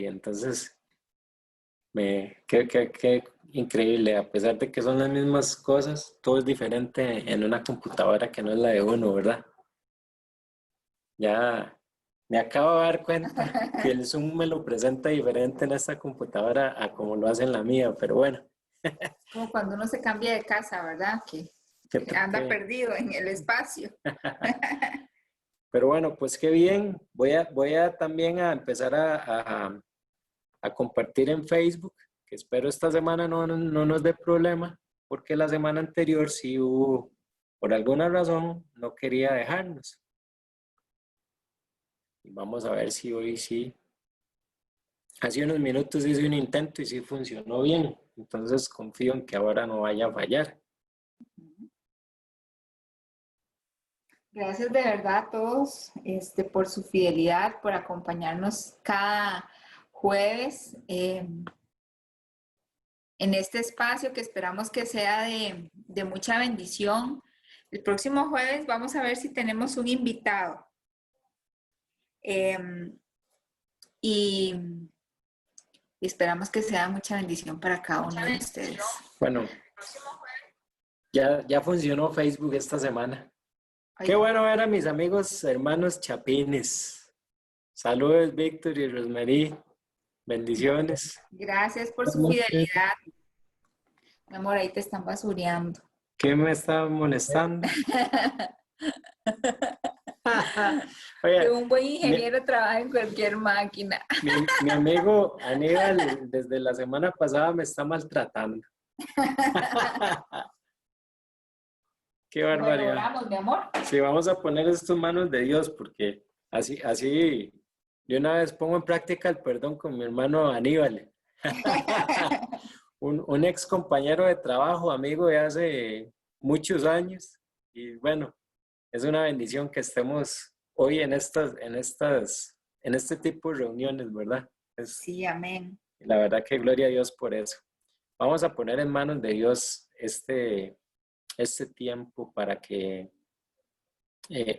diferente. Y entonces, qué increíble, a pesar de que son las mismas cosas, todo es diferente en una computadora que no es la de uno, ¿verdad? Ya me acabo de dar cuenta que el Zoom me lo presenta diferente en esta computadora a como lo hace en la mía, pero bueno. Como cuando uno se cambia de casa, ¿verdad? Que anda perdido en el espacio. Pero bueno, pues qué bien. Voy a también a empezar a compartir en Facebook, que espero esta semana no nos dé problema, porque la semana anterior sí hubo, por alguna razón, no quería dejarnos. Y vamos a ver si hoy sí. Hace unos minutos hice un intento y sí funcionó bien. Entonces confío en que ahora no vaya a fallar. Gracias de verdad a todos por su fidelidad, por acompañarnos cada jueves en este espacio que esperamos que sea de mucha bendición. El próximo jueves vamos a ver si tenemos un invitado. Y esperamos que sea mucha bendición para cada uno de ustedes. Bueno, ya funcionó Facebook esta semana. Qué bueno ver a mis amigos hermanos chapines. Saludos, Víctor y Rosmarie. Bendiciones. Gracias por su fidelidad. Mi amor, ahí te están basureando. ¿Qué me está molestando? Oye, Que un buen ingeniero trabaja en cualquier máquina. Mi amigo Aníbal desde la semana pasada me está maltratando. Qué barbaridad. Bueno, oramos, mi amor. Sí, vamos a poner esto en manos de Dios porque así de una vez pongo en práctica el perdón con mi hermano Aníbal. un ex compañero de trabajo, amigo de hace muchos años. Y bueno, es una bendición que estemos hoy en este tipo de reuniones, ¿verdad? Sí, amén. La verdad que gloria a Dios por eso. Vamos a poner en manos de Dios este tiempo para que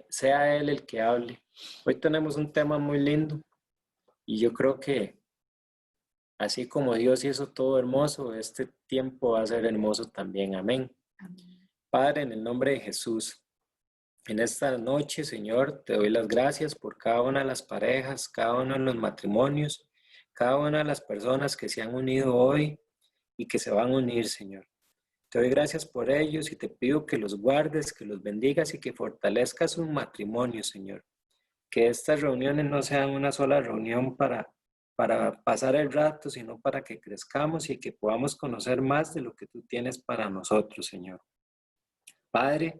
sea Él el que hable. Hoy tenemos un tema muy lindo y yo creo que así como Dios hizo todo hermoso, este tiempo va a ser hermoso también. Amén. Amén. Padre, en el nombre de Jesús, en esta noche, Señor, te doy las gracias por cada una de las parejas, cada uno de los matrimonios, cada una de las personas que se han unido hoy y que se van a unir, Señor. Te doy gracias por ellos y te pido que los guardes, que los bendigas y que fortalezcas su matrimonio, Señor. Que estas reuniones no sean una sola reunión para pasar el rato, sino para que crezcamos y que podamos conocer más de lo que tú tienes para nosotros, Señor. Padre,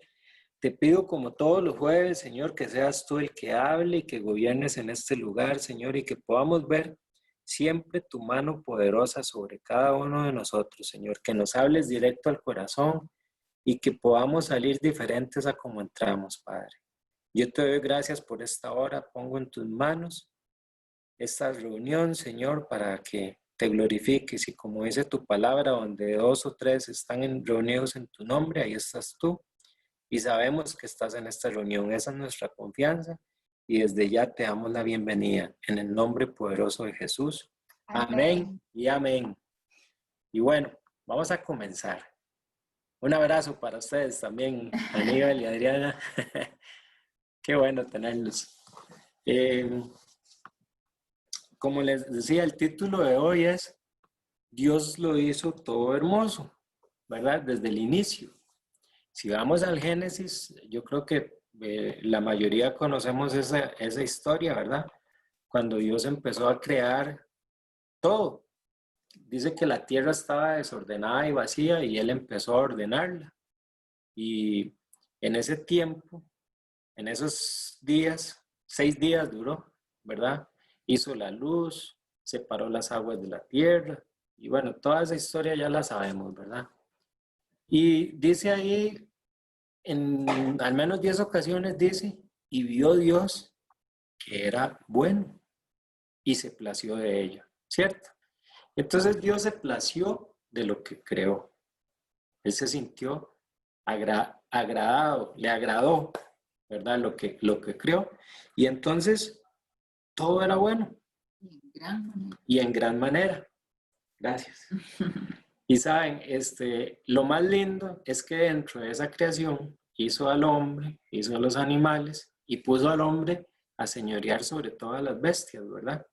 te pido como todos los jueves, Señor, que seas tú el que hable y que gobiernes en este lugar, Señor, y que podamos ver siempre tu mano poderosa sobre cada uno de nosotros, Señor, que nos hables directo al corazón y que podamos salir diferentes a como entramos, Padre. Yo te doy gracias por esta hora, pongo en tus manos esta reunión, Señor, para que te glorifiques y como dice tu palabra, donde 2 o 3 están reunidos en tu nombre, ahí estás tú y sabemos que estás en esta reunión. Esa es nuestra confianza y desde ya te damos la bienvenida en el nombre poderoso de Jesús. Amén y amén. Y bueno, vamos a comenzar. Un abrazo para ustedes también, Aníbal y Adriana. Qué bueno tenerlos. Como les decía, el título de hoy es Dios lo hizo todo hermoso, ¿verdad? Desde el inicio. Si vamos al Génesis, yo creo que la mayoría conocemos esa historia, ¿verdad? Cuando Dios empezó a crear todo. Dice que la tierra estaba desordenada y vacía y Él empezó a ordenarla. Y en ese tiempo, en esos días, 6 días duró, ¿verdad? Hizo la luz, separó las aguas de la tierra, y bueno, toda esa historia ya la sabemos, ¿verdad? Y dice ahí, en al menos 10 ocasiones dice, y vio Dios que era bueno, y se plació de ello, ¿cierto? Entonces Dios se plació de lo que creó. Él se sintió agradado, le agradó, ¿verdad? Lo que creó. Y entonces todo era bueno. y en gran manera. Gracias. Y saben, lo más lindo es que dentro de esa creación hizo al hombre, hizo a los animales y puso al hombre a señorear sobre todas las bestias, ¿verdad?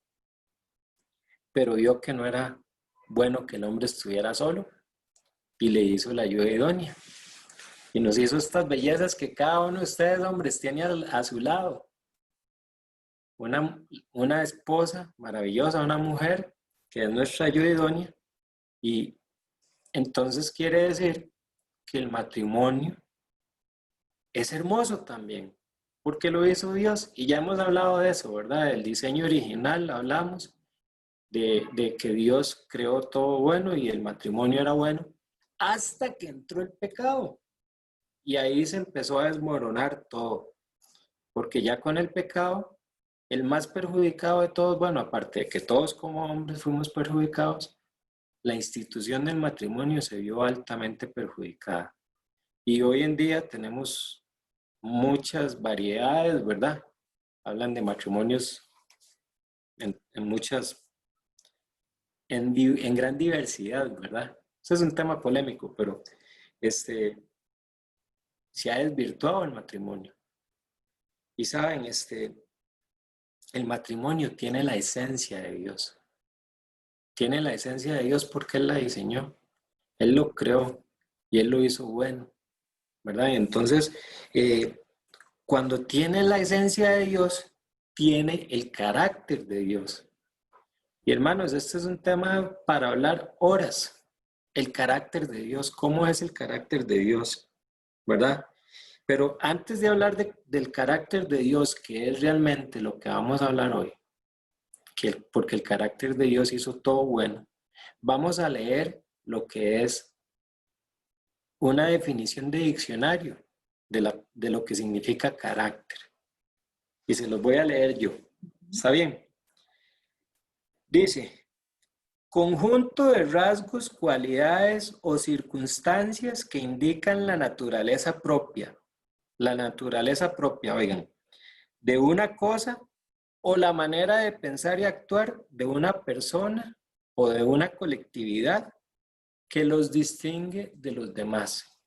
Pero vio que no era bueno que el hombre estuviera solo y le hizo la ayuda idónea. Y nos hizo estas bellezas que cada uno de ustedes, hombres, tiene a su lado. Una esposa maravillosa, una mujer que es nuestra ayuda idónea. Y entonces quiere decir que el matrimonio es hermoso también, porque lo hizo Dios. Y ya hemos hablado de eso, ¿verdad? Del diseño original, hablamos de que Dios creó todo bueno y el matrimonio era bueno, hasta que entró el pecado. Y ahí se empezó a desmoronar todo, porque ya con el pecado, el más perjudicado de todos, bueno, aparte de que todos como hombres fuimos perjudicados, la institución del matrimonio se vio altamente perjudicada. Y hoy en día tenemos muchas variedades, ¿verdad? Hablan de matrimonios en gran diversidad, ¿verdad? Eso es un tema polémico, pero se ha desvirtuado el matrimonio. Y saben, el matrimonio tiene la esencia de Dios. Tiene la esencia de Dios porque Él la diseñó. Él lo creó y Él lo hizo bueno, ¿verdad? Y entonces, cuando tiene la esencia de Dios, tiene el carácter de Dios. Y hermanos, este es un tema para hablar horas. El carácter de Dios, ¿cómo es el carácter de Dios? ¿Verdad? Pero antes de hablar del carácter de Dios, que es realmente lo que vamos a hablar hoy, porque el carácter de Dios hizo todo bueno, vamos a leer lo que es una definición de diccionario de lo que significa carácter. Y se los voy a leer yo. ¿Está bien? Dice, conjunto de rasgos, cualidades o circunstancias que indican la naturaleza propia. La naturaleza propia, oigan, de una cosa o la manera de pensar y actuar de una persona o de una colectividad que los distingue de los demás.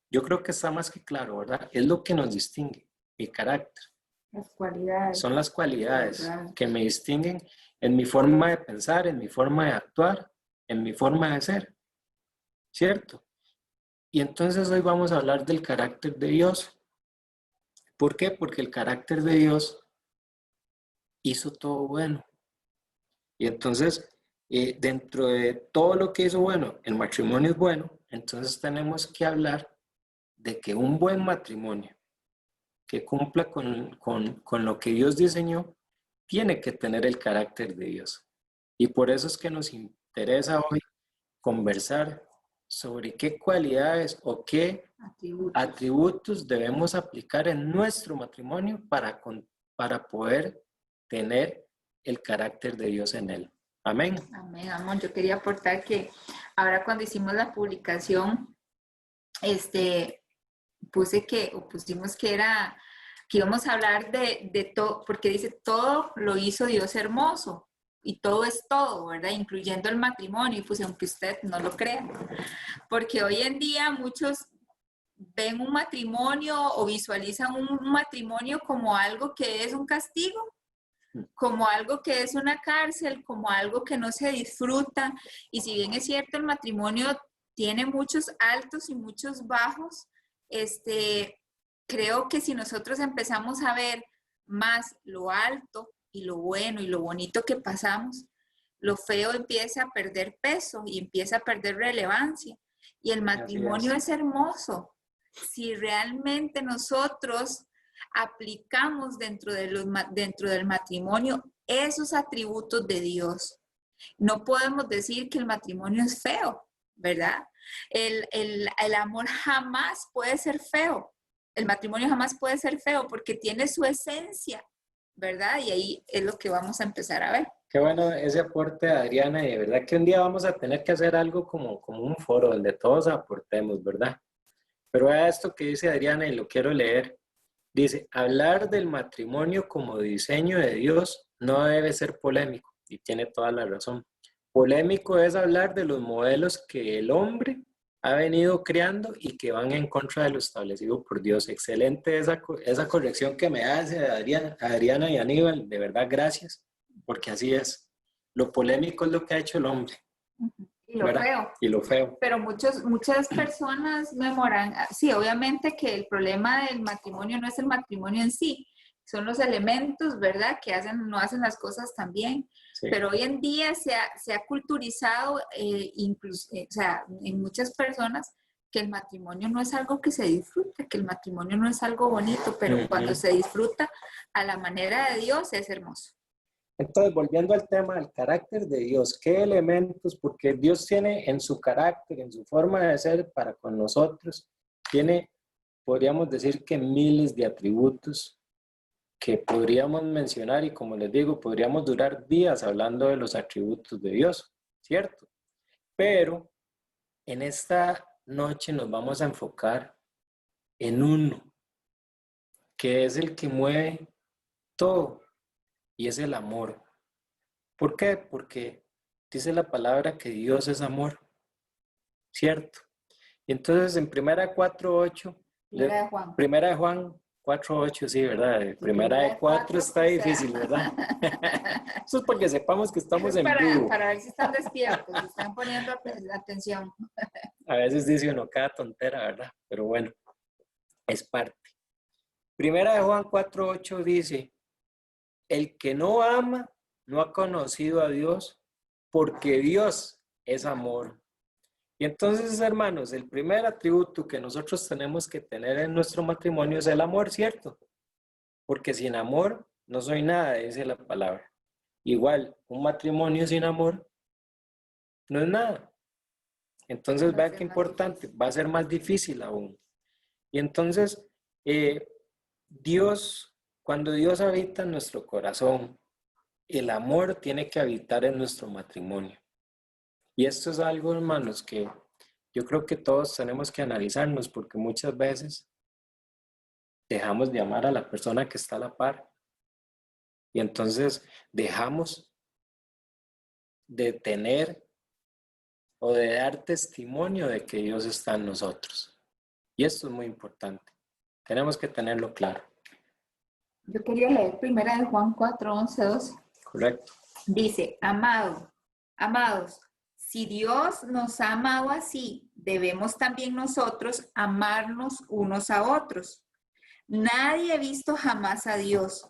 Yo creo que está más que claro, ¿verdad? Es lo que nos distingue, el carácter. Las cualidades. Son las cualidades que me distinguen en mi forma de pensar, en mi forma de actuar, en mi forma de ser, ¿cierto? Y entonces hoy vamos a hablar del carácter de Dios. ¿Por qué? Porque el carácter de Dios hizo todo bueno. Y entonces, dentro de todo lo que hizo bueno, el matrimonio es bueno, entonces tenemos que hablar de que un buen matrimonio que cumpla con lo que Dios diseñó, tiene que tener el carácter de Dios. Y por eso es que nos interesa hoy conversar sobre qué cualidades o qué atributos debemos aplicar en nuestro matrimonio para poder tener el carácter de Dios en él. Amén. Amén, amor. Yo quería aportar que ahora cuando hicimos la publicación, pusimos que íbamos a hablar de todo, porque dice, todo lo hizo Dios hermoso, y todo es todo, ¿verdad? Incluyendo el matrimonio, pues aunque usted no lo crea, porque hoy en día muchos ven un matrimonio o visualizan un matrimonio como algo que es un castigo, como algo que es una cárcel, como algo que no se disfruta, y si bien es cierto, el matrimonio tiene muchos altos y muchos bajos, creo que si nosotros empezamos a ver más lo alto y lo bueno y lo bonito que pasamos, lo feo empieza a perder peso y empieza a perder relevancia. Y el matrimonio es hermoso si realmente nosotros aplicamos dentro del matrimonio esos atributos de Dios. No podemos decir que el matrimonio es feo, ¿verdad? El amor jamás puede ser feo. El matrimonio jamás puede ser feo porque tiene su esencia, ¿verdad? Y ahí es lo que vamos a empezar a ver. Qué bueno ese aporte, Adriana, y de verdad que un día vamos a tener que hacer algo como un foro donde todos aportemos, ¿verdad? Pero vea esto que dice Adriana y lo quiero leer. Dice, hablar del matrimonio como diseño de Dios no debe ser polémico, y tiene toda la razón. Polémico es hablar de los modelos que el hombre ha venido creando y que van en contra de lo establecido por Dios. Excelente esa corrección que me hace Adriana y Aníbal. De verdad, gracias, porque así es. Lo polémico es lo que ha hecho el hombre. Y lo ¿verdad? feo. Y lo feo. Pero muchas personas memoran, sí, obviamente que el problema del matrimonio no es el matrimonio en sí, son los elementos, ¿verdad? Que no hacen las cosas tan bien. Sí. Pero hoy en día se ha culturizado, o sea, en muchas personas, que el matrimonio no es algo que se disfruta, que el matrimonio no es algo bonito, pero cuando se disfruta a la manera de Dios es hermoso. Entonces, volviendo al tema del carácter de Dios, ¿qué elementos? Porque Dios tiene en su carácter, en su forma de ser para con nosotros, tiene, podríamos decir que miles de atributos que podríamos mencionar y como les digo, podríamos durar días hablando de los atributos de Dios, ¿cierto? Pero en esta noche nos vamos a enfocar en uno, que es el que mueve todo, y es el amor. ¿Por qué? Porque dice la palabra que Dios es amor, ¿cierto? Y entonces en Primera 4:8, Primera de Juan 4:8, sí, ¿verdad? Primera de 4 está difícil, ¿verdad? Eso es porque sepamos que estamos en vivo. Para ver si están despiertos, si están poniendo la atención. A veces dice uno cada tontera, ¿verdad? Pero bueno, es parte. Primera de Juan 4:8 dice, el que no ama no ha conocido a Dios, porque Dios es amor. Y entonces, hermanos, el primer atributo que nosotros tenemos que tener en nuestro matrimonio es el amor, ¿cierto? Porque sin amor no soy nada, dice la palabra. Igual, un matrimonio sin amor no es nada. Entonces, vean qué importante, va a ser más difícil aún. Y entonces, cuando Dios habita en nuestro corazón, el amor tiene que habitar en nuestro matrimonio. Y esto es algo, hermanos, que yo creo que todos tenemos que analizarnos porque muchas veces dejamos de amar a la persona que está a la par. Y entonces dejamos de tener o de dar testimonio de que Dios está en nosotros. Y esto es muy importante. Tenemos que tenerlo claro. Yo quería leer primera de Juan 4:11-12. Correcto. Dice, amados, si Dios nos ha amado así, debemos también nosotros amarnos unos a otros. Nadie ha visto jamás a Dios.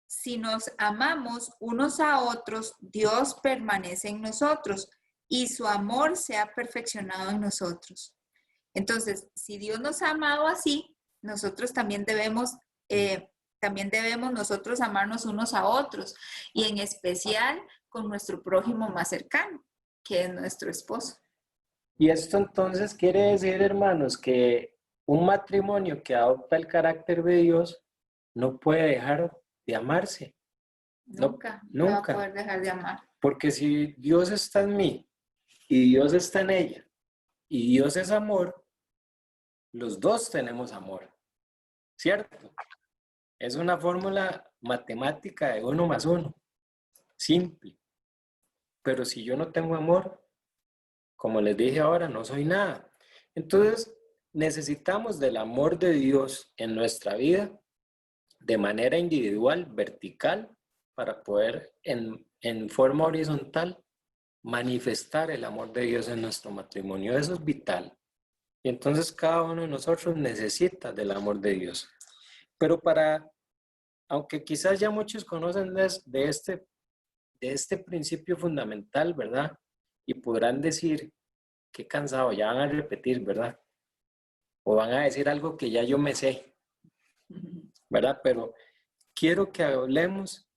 Si nos amamos unos a otros, Dios permanece en nosotros y su amor se ha perfeccionado en nosotros. Entonces, si Dios nos ha amado así, nosotros también debemos nosotros amarnos unos a otros y en especial con nuestro prójimo más cercano, que es nuestro esposo. Y esto entonces quiere decir, hermanos, que un matrimonio que adopta el carácter de Dios no puede dejar de amarse. Nunca va a poder dejar de amar. Porque si Dios está en mí y Dios está en ella y Dios es amor, los dos tenemos amor, ¿cierto? Es una fórmula matemática de 1 más 1, simple. Pero si yo no tengo amor, como les dije ahora, no soy nada. Entonces, necesitamos del amor de Dios en nuestra vida de manera individual, vertical, para poder en forma horizontal manifestar el amor de Dios en nuestro matrimonio. Eso es vital. Y entonces cada uno de nosotros necesita del amor de Dios. Pero aunque quizás ya muchos conocen de este principio fundamental, ¿verdad? Y podrán decir, qué cansado, ya van a repetir, ¿verdad? O van a decir algo que ya yo me sé, ¿verdad? Pero quiero que hablemos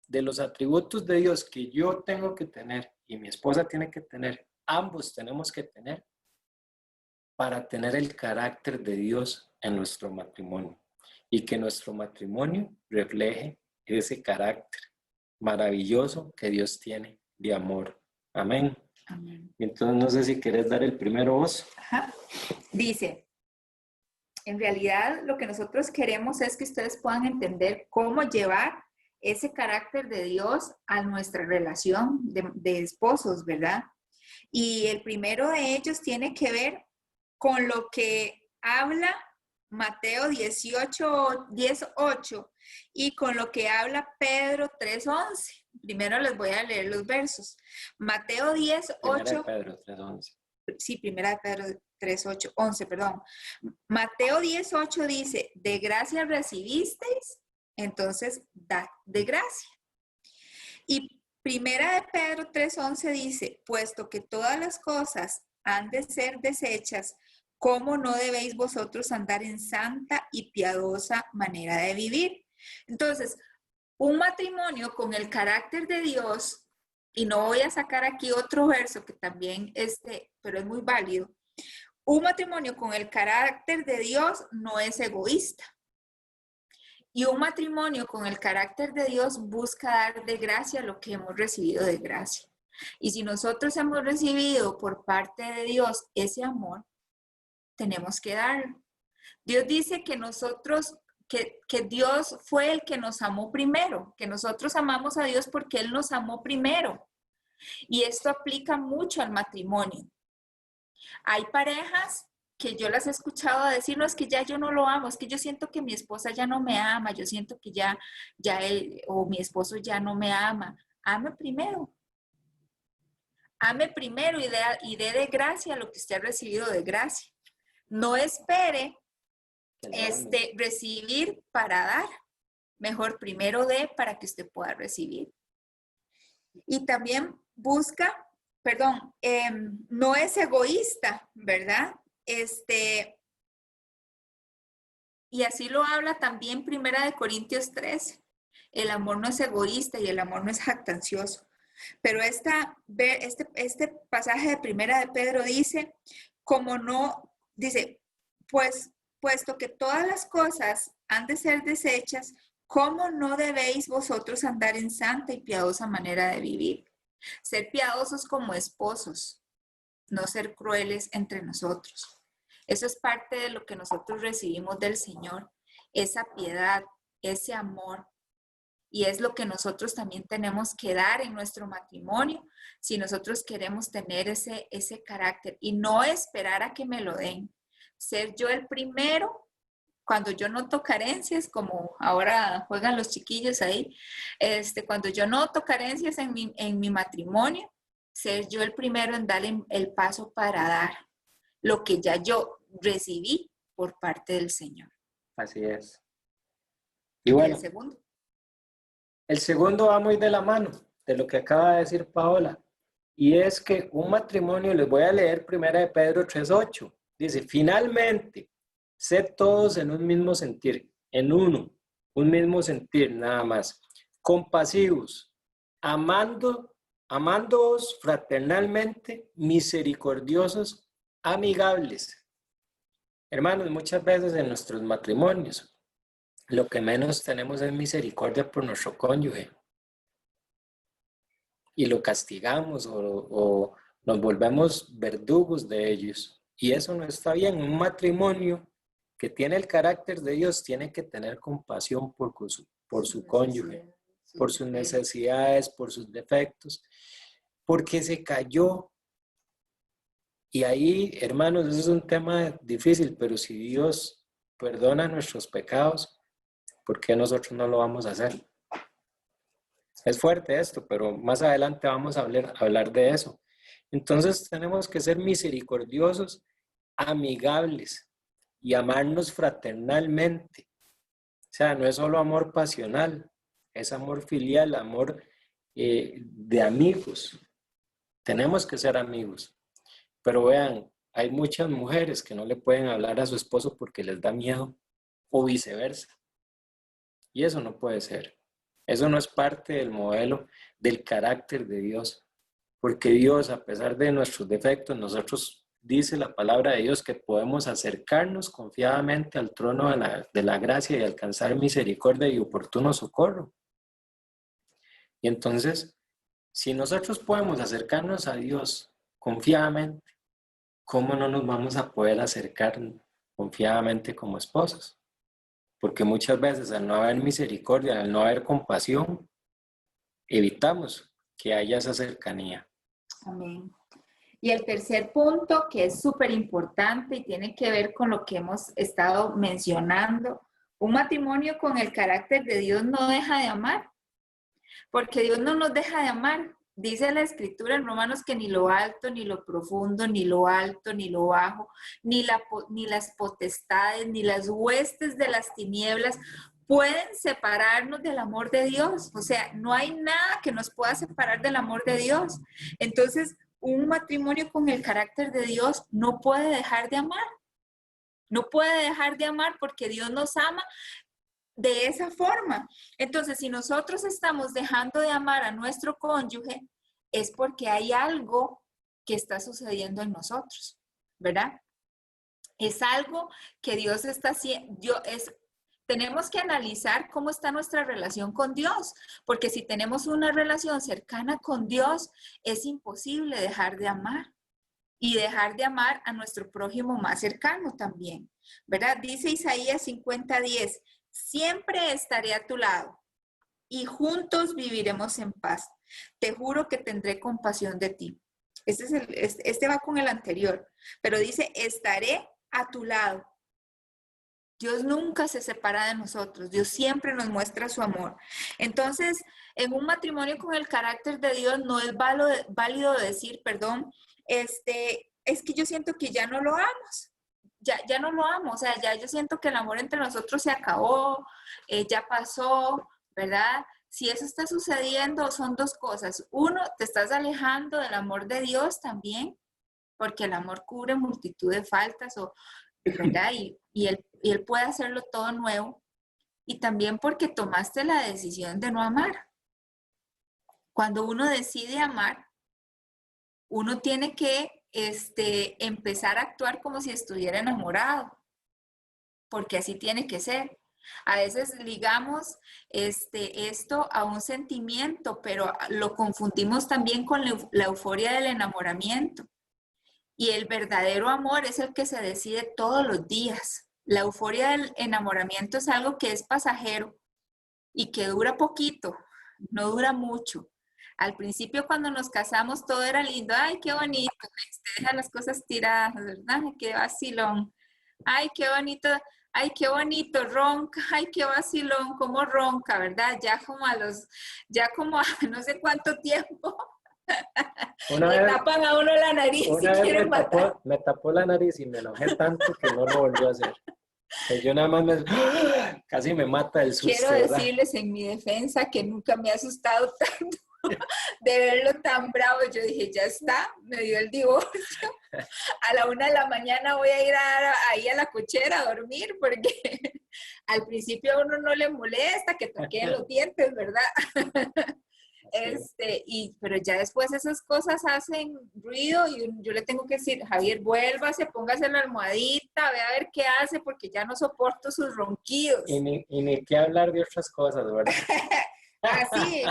de los atributos de Dios que yo tengo que tener y mi esposa tiene que tener, ambos tenemos que tener para tener el carácter de Dios en nuestro matrimonio y que nuestro matrimonio refleje ese carácter maravilloso que Dios tiene de amor. Amén. Amén. Entonces no sé si querés dar el primero vos. Ajá. Dice, en realidad lo que nosotros queremos es que ustedes puedan entender cómo llevar ese carácter de Dios a nuestra relación de esposos, ¿verdad? Y el primero de ellos tiene que ver con lo que habla Mateo 10:8 y con lo que habla Pedro 3:11. Primero les voy a leer los versos. Mateo 10:8. Primera de Pedro 3:11. Sí, primera de Pedro 3:8, 11, perdón. Mateo 10:8 dice, de gracia recibisteis, entonces da de gracia. Y primera de Pedro 3:11 dice, puesto que todas las cosas han de ser deshechas, ¿cómo no debéis vosotros andar en santa y piadosa manera de vivir? Entonces, un matrimonio con el carácter de Dios, y no voy a sacar aquí otro verso que también pero es muy válido. Un matrimonio con el carácter de Dios no es egoísta. Y un matrimonio con el carácter de Dios busca dar de gracia lo que hemos recibido de gracia. Y si nosotros hemos recibido por parte de Dios ese amor, tenemos que darlo. Dios dice que nosotros, que Dios fue el que nos amó primero, que nosotros amamos a Dios porque Él nos amó primero. Y esto aplica mucho al matrimonio. Hay parejas que yo las he escuchado decir, no, es que ya yo no lo amo, es que yo siento que mi esposa ya no me ama, yo siento que ya él o mi esposo ya no me ama. Ame primero. Ame primero y dé de gracia lo que usted ha recibido de gracia. No espere recibir para dar. Mejor primero dé para que usted pueda recibir. Y también busca, no es egoísta, ¿verdad? Y así lo habla también Primera de Corintios 13. El amor no es egoísta y el amor no es jactancioso. Pero este pasaje de Primera de Pedro dice, pues, puesto que todas las cosas han de ser deshechas, ¿cómo no debéis vosotros andar en santa y piadosa manera de vivir? Ser piadosos como esposos, no ser crueles entre nosotros. Eso es parte de lo que nosotros recibimos del Señor, esa piedad, ese amor. Y es lo que nosotros también tenemos que dar en nuestro matrimonio si nosotros queremos tener ese carácter y no esperar a que me lo den. Ser yo el primero cuando yo noto carencias, como ahora juegan los chiquillos ahí, cuando yo noto carencias en mi matrimonio, ser yo el primero en darle el paso para dar lo que ya yo recibí por parte del Señor. Así es. Y bueno, el segundo va muy de la mano de lo que acaba de decir Paola. Y es que un matrimonio, les voy a leer primera de Pedro 3:8. Dice, finalmente, sed todos en un mismo sentir, en uno, un mismo sentir nada más. Compasivos, amándoos fraternalmente, misericordiosos, amigables. Hermanos, muchas veces en nuestros matrimonios, lo que menos tenemos es misericordia por nuestro cónyuge. Y lo castigamos o nos volvemos verdugos de ellos. Y eso no está bien. Un matrimonio que tiene el carácter de Dios tiene que tener compasión por su cónyuge, por sus necesidades, por sus defectos, porque se cayó. Y ahí, hermanos, eso es un tema difícil, pero si Dios perdona nuestros pecados, ¿por qué nosotros no lo vamos a hacer? Es fuerte esto, pero más adelante vamos a hablar de eso. Entonces tenemos que ser misericordiosos, amigables y amarnos fraternalmente. O sea, no es solo amor pasional, es amor filial, amor de amigos. Tenemos que ser amigos. Pero vean, hay muchas mujeres que no le pueden hablar a su esposo porque les da miedo o viceversa. Y eso no puede ser. Eso no es parte del modelo del carácter de Dios. Porque Dios, a pesar de nuestros defectos, nosotros dice la palabra de Dios que podemos acercarnos confiadamente al trono de la gracia y alcanzar misericordia y oportuno socorro. Y entonces, si nosotros podemos acercarnos a Dios confiadamente, ¿cómo no nos vamos a poder acercar confiadamente como esposos? porque muchas veces al no haber misericordia, al no haber compasión, evitamos que haya esa cercanía. Amén. Y el tercer punto, que es súper importante y tiene que ver con lo que hemos estado mencionando, un matrimonio con el carácter de Dios no deja de amar, porque Dios no nos deja de amar. Dice la Escritura en Romanos que ni lo alto, ni lo profundo, ni lo alto, ni lo bajo, ni las potestades, ni las huestes de las tinieblas pueden separarnos del amor de Dios. O sea, no hay nada que nos pueda separar del amor de Dios. Entonces, un matrimonio con el carácter de Dios no puede dejar de amar. No puede dejar de amar porque Dios nos ama de esa forma. Entonces, si nosotros estamos dejando de amar a nuestro cónyuge, es porque hay algo que está sucediendo en nosotros, ¿verdad? Es algo que Dios está haciendo. Tenemos que analizar cómo está nuestra relación con Dios, porque si tenemos una relación cercana con Dios, es imposible dejar de amar y dejar de amar a nuestro prójimo más cercano también, ¿verdad? Dice Isaías 50:10, siempre estaré a tu lado y juntos viviremos en paz. Te juro que tendré compasión de ti. Este va con el anterior, pero dice, estaré a tu lado. Dios nunca se separa de nosotros, Dios siempre nos muestra su amor. Entonces, en un matrimonio con el carácter de Dios no es válido decir, perdón, es que yo siento que ya no lo amo, ya no lo amo, o sea, ya yo siento que el amor entre nosotros se acabó, ya pasó, ¿verdad? Si eso está sucediendo, son dos cosas. Uno, te estás alejando del amor de Dios también, porque el amor cubre multitud de faltas, ¿verdad? Y él puede hacerlo todo nuevo. Y también porque tomaste la decisión de no amar. Cuando uno decide amar, uno tiene que empezar a actuar como si estuviera enamorado, porque así tiene que ser. A veces ligamos esto a un sentimiento, pero lo confundimos también con la euforia del enamoramiento. Y el verdadero amor es el que se decide todos los días. La euforia del enamoramiento es algo que es pasajero y que dura poquito, no dura mucho. Al principio cuando nos casamos todo era lindo, ay, qué bonito, deja las cosas tiradas, ¿verdad? Qué vacilón, ay, qué bonito, ronca, ay, qué vacilón, cómo ronca, ¿verdad? Ya como a no sé cuánto tiempo, le tapan a uno la nariz y quieren matar. Me tapó la nariz y me enojé tanto que no lo volvió a hacer. Yo nada más casi me mata el susto. Quiero decirles en mi defensa que nunca me ha asustado tanto de verlo tan bravo. Yo dije, ya está, me dio el divorcio. A la 1 de la mañana voy a ir ahí a la cochera a dormir porque al principio a uno no le molesta que toquen los dientes, ¿verdad? Pero ya después esas cosas hacen ruido y yo le tengo que decir, Javier, vuélvase, póngase en la almohadita, ve a ver qué hace porque ya no soporto sus ronquidos. Y ni qué hablar de otras cosas, ¿verdad? Así,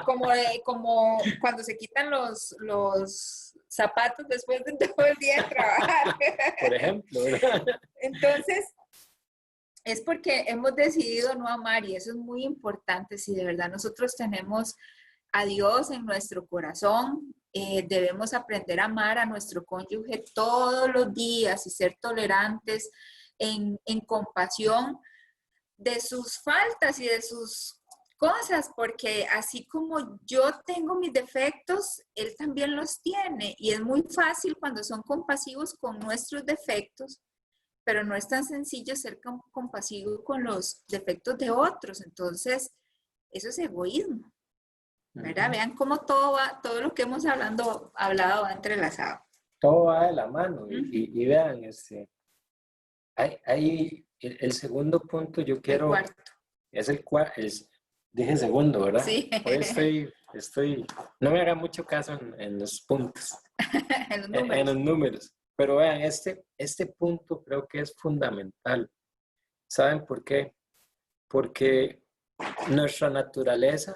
como cuando se quitan los zapatos después de todo el día de trabajar. Por ejemplo, ¿verdad? Entonces, es porque hemos decidido no amar y eso es muy importante. Si de verdad nosotros tenemos a Dios en nuestro corazón, debemos aprender a amar a nuestro cónyuge todos los días y ser tolerantes en compasión de sus faltas y de sus cosas, porque así como yo tengo mis defectos, él también los tiene y es muy fácil cuando son compasivos con nuestros defectos, pero no es tan sencillo ser compasivo con los defectos de otros. Entonces, eso es egoísmo, ¿verdad? Vean cómo todo lo que hemos hablado va entrelazado. Todo va de la mano y vean, hay el segundo punto yo quiero... El cuarto. Es el cuarto, dije segundo, ¿verdad? Sí. Hoy no me haga mucho caso en los puntos, en los números. Pero vean, este punto creo que es fundamental. ¿Saben por qué? Porque nuestra naturaleza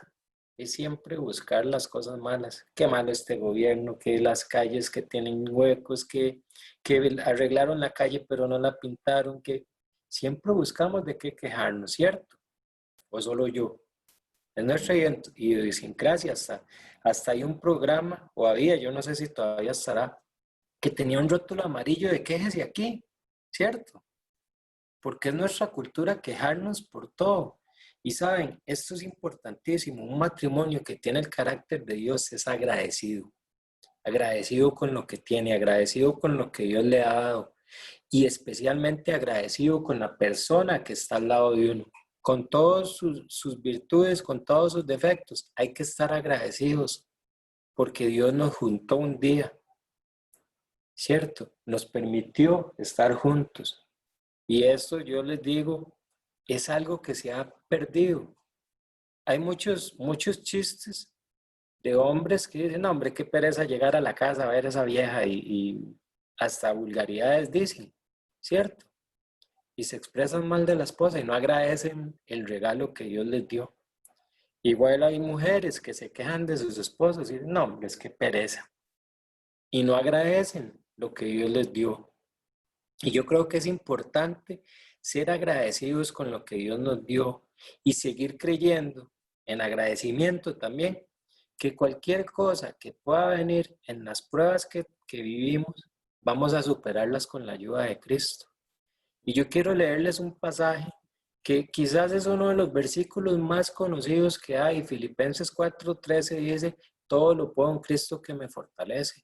es siempre buscar las cosas malas. Qué malo este gobierno, que las calles que tienen huecos, que arreglaron la calle pero no la pintaron, que Siempre buscamos de qué quejarnos, ¿cierto? ¿O solo yo? Es nuestra idiosincrasia. Hasta hay un programa, o había, yo no sé si todavía estará, que tenía un rótulo amarillo de quéjese aquí, ¿cierto? Porque es nuestra cultura quejarnos por todo. Y saben, esto es importantísimo. Un matrimonio que tiene el carácter de Dios es agradecido. Agradecido con lo que tiene, agradecido con lo que Dios le ha dado. Y especialmente agradecido con la persona que está al lado de uno. Con todas sus virtudes, con todos sus defectos. Hay que estar agradecidos porque Dios nos juntó un día, ¿cierto? Nos permitió estar juntos. Y esto yo les digo, es algo que se ha perdido. Hay muchos chistes de hombres que dicen, no, hombre, qué pereza llegar a la casa a ver a esa vieja y hasta vulgaridades dicen, ¿cierto? Y se expresan mal de la esposa y no agradecen el regalo que Dios les dio. Igual hay mujeres que se quejan de sus esposos y dicen, no, hombre, es que pereza. Y no agradecen lo que Dios les dio. Y yo creo que es importante ser agradecidos con lo que Dios nos dio y seguir creyendo en agradecimiento también, que cualquier cosa que pueda venir en las pruebas que vivimos, vamos a superarlas con la ayuda de Cristo. Y yo quiero leerles un pasaje que quizás es uno de los versículos más conocidos que hay. Filipenses 4:13 dice, todo lo puedo en Cristo que me fortalece.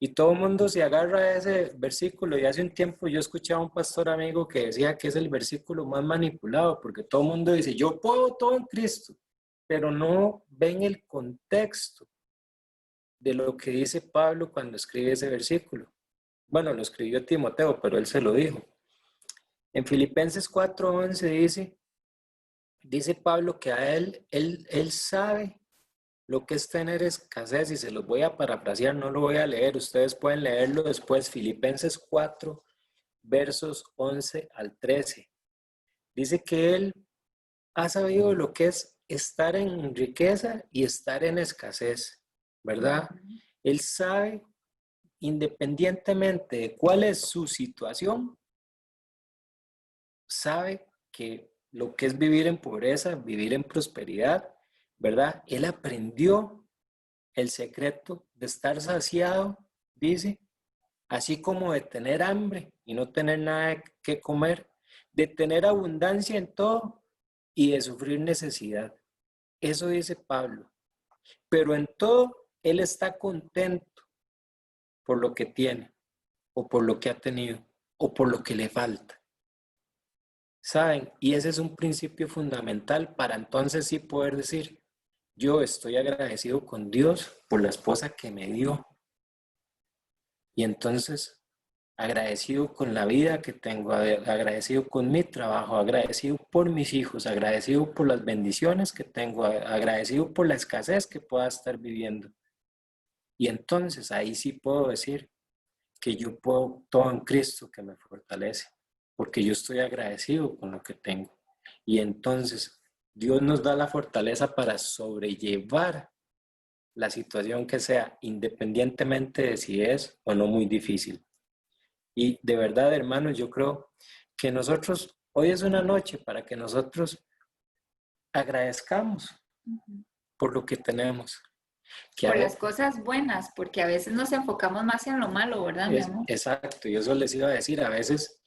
Y todo el mundo se agarra a ese versículo. Y hace un tiempo yo escuchaba a un pastor amigo que decía que es el versículo más manipulado, porque todo el mundo dice, yo puedo todo en Cristo, pero no ven el contexto de lo que dice Pablo cuando escribe ese versículo. Bueno, lo escribió Timoteo, pero él se lo dijo. En Filipenses 4:11 dice Pablo que a él sabe lo que es tener escasez, y se los voy a parafrasear, no lo voy a leer, ustedes pueden leerlo después. Filipenses 4, versos 11 al 13. Dice que él ha sabido lo que es estar en riqueza y estar en escasez, ¿verdad? Él sabe, independientemente de cuál es su situación, sabe que lo que es vivir en pobreza, vivir en prosperidad, ¿verdad? Él aprendió el secreto de estar saciado, dice, así como de tener hambre y no tener nada que comer, de tener abundancia en todo y de sufrir necesidad. Eso dice Pablo. Pero en todo él está contento por lo que tiene, o por lo que ha tenido, o por lo que le falta. ¿Saben? Y ese es un principio fundamental para entonces sí poder decir, yo estoy agradecido con Dios por la esposa que me dio. Y entonces, agradecido con la vida que tengo, agradecido con mi trabajo, agradecido por mis hijos, agradecido por las bendiciones que tengo, agradecido por la escasez que pueda estar viviendo. Y entonces ahí sí puedo decir que yo puedo todo en Cristo que me fortalece, porque yo estoy agradecido con lo que tengo. Y entonces Dios nos da la fortaleza para sobrellevar la situación que sea, independientemente de si es o no muy difícil. Y de verdad, hermanos, yo creo que nosotros, hoy es una noche para que nosotros agradezcamos por lo que tenemos. Por las cosas buenas, porque a veces nos enfocamos más en lo malo, ¿verdad, mi amor? Exacto, y eso les iba a decir, a veces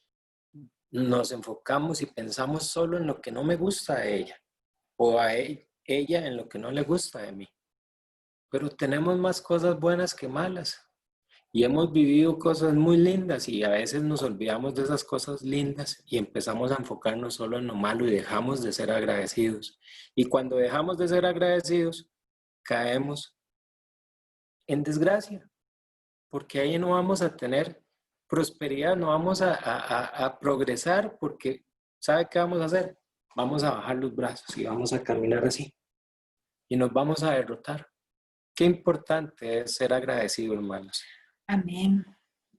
nos enfocamos y pensamos solo en lo que no me gusta de ella, o a ella en lo que no le gusta de mí. Pero tenemos más cosas buenas que malas. Y hemos vivido cosas muy lindas y a veces nos olvidamos de esas cosas lindas y empezamos a enfocarnos solo en lo malo y dejamos de ser agradecidos. Y cuando dejamos de ser agradecidos, caemos en desgracia, porque ahí no vamos a tener prosperidad, no vamos a progresar, porque ¿sabe qué vamos a hacer? Vamos a bajar los brazos y vamos a caminar así y nos vamos a derrotar. Qué importante es ser agradecido, hermanos. Amén.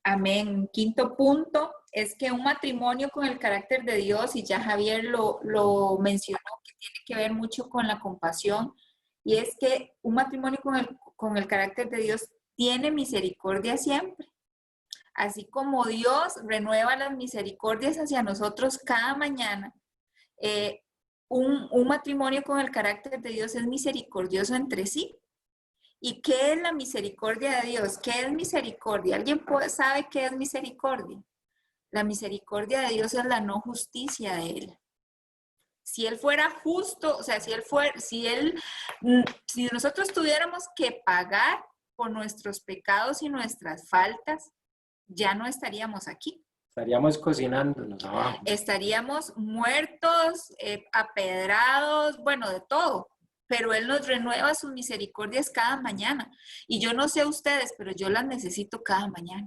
Amén. Quinto punto es que un matrimonio con el carácter de Dios, y ya Javier lo mencionó, que tiene que ver mucho con la compasión, y es que un matrimonio con el carácter de Dios tiene misericordia siempre. así como Dios renueva las misericordias hacia nosotros cada mañana, un matrimonio con el carácter de Dios es misericordioso entre sí. ¿Y qué es la misericordia de Dios? ¿Qué es misericordia? ¿Alguien sabe qué es misericordia? La misericordia de Dios es la no justicia de Él. Si Él fuera justo, o sea, si nosotros tuviéramos que pagar por nuestros pecados y nuestras faltas, ya no estaríamos aquí. Estaríamos cocinándonos abajo. Estaríamos muertos, apedrados, bueno, de todo. Pero Él nos renueva sus misericordias cada mañana. Y yo no sé ustedes, pero yo las necesito cada mañana.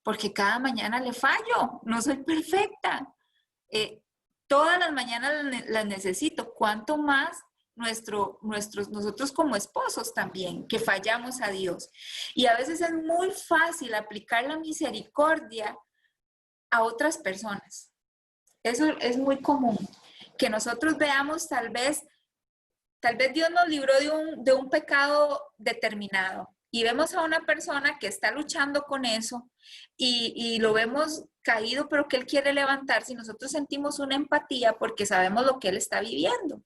Porque cada mañana le fallo, no soy perfecta. Todas las mañanas las necesito. ¿Cuánto más nosotros como esposos también, que fallamos a Dios? Y a veces es muy fácil aplicar la misericordia a otras personas. Eso es muy común. Que nosotros veamos tal vez Dios nos libró de un pecado determinado y vemos a una persona que está luchando con eso y lo vemos caído, pero que él quiere levantarse y nosotros sentimos una empatía porque sabemos lo que él está viviendo.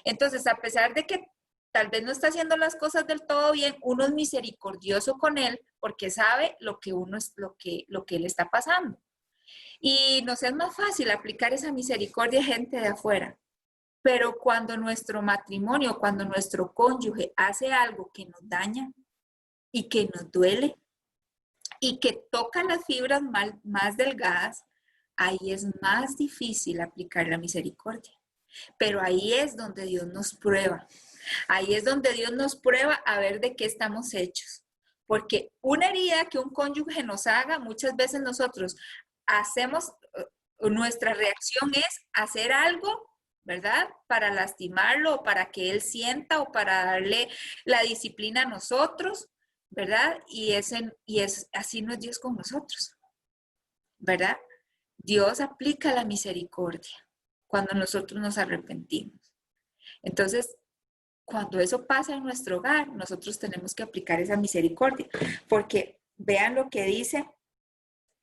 Entonces, a pesar de que tal vez no está haciendo las cosas del todo bien, uno es misericordioso con él porque sabe lo que él está pasando. Y nos es más fácil aplicar esa misericordia a gente de afuera. Pero cuando nuestro matrimonio, cuando nuestro cónyuge hace algo que nos daña y que nos duele y que toca las fibras más delgadas, ahí es más difícil aplicar la misericordia. Pero ahí es donde Dios nos prueba. Ahí es donde Dios nos prueba a ver de qué estamos hechos. Porque una herida que un cónyuge nos haga, muchas veces nosotros nuestra reacción es hacer algo, ¿verdad? Para lastimarlo o para que él sienta o para darle la disciplina a nosotros, ¿verdad? Y así no es Dios con nosotros, ¿verdad? Dios aplica la misericordia cuando nosotros nos arrepentimos. Entonces, cuando eso pasa en nuestro hogar, nosotros tenemos que aplicar esa misericordia, porque vean lo que dice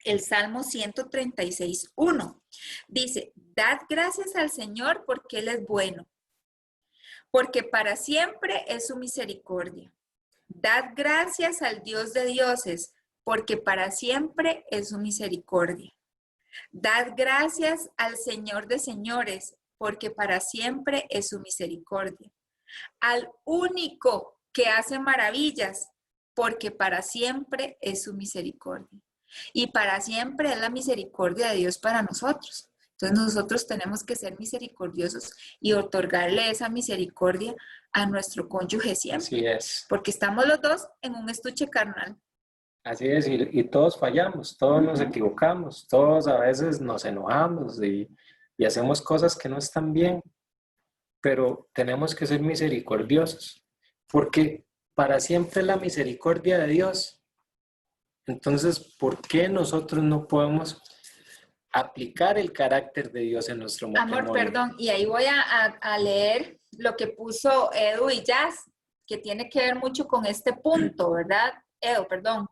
el Salmo 136:1. Dice, dad gracias al Señor porque Él es bueno, porque para siempre es su misericordia. Dad gracias al Dios de dioses, porque para siempre es su misericordia. Dad gracias al Señor de señores, porque para siempre es su misericordia. Al único que hace maravillas, porque para siempre es su misericordia. Y para siempre es la misericordia de Dios para nosotros. Entonces nosotros tenemos que ser misericordiosos y otorgarle esa misericordia a nuestro cónyuge siempre. Así es. Porque estamos los dos en un estuche carnal. Así es, y todos fallamos, todos nos equivocamos, todos a veces nos enojamos y hacemos cosas que no están bien, pero tenemos que ser misericordiosos, porque para siempre es la misericordia de Dios. Entonces, ¿por qué nosotros no podemos aplicar el carácter de Dios en nuestro matrimonio? Amor, perdón, y ahí voy a leer lo que puso Edu y Jazz, que tiene que ver mucho con este punto, ¿verdad? Edu, perdón.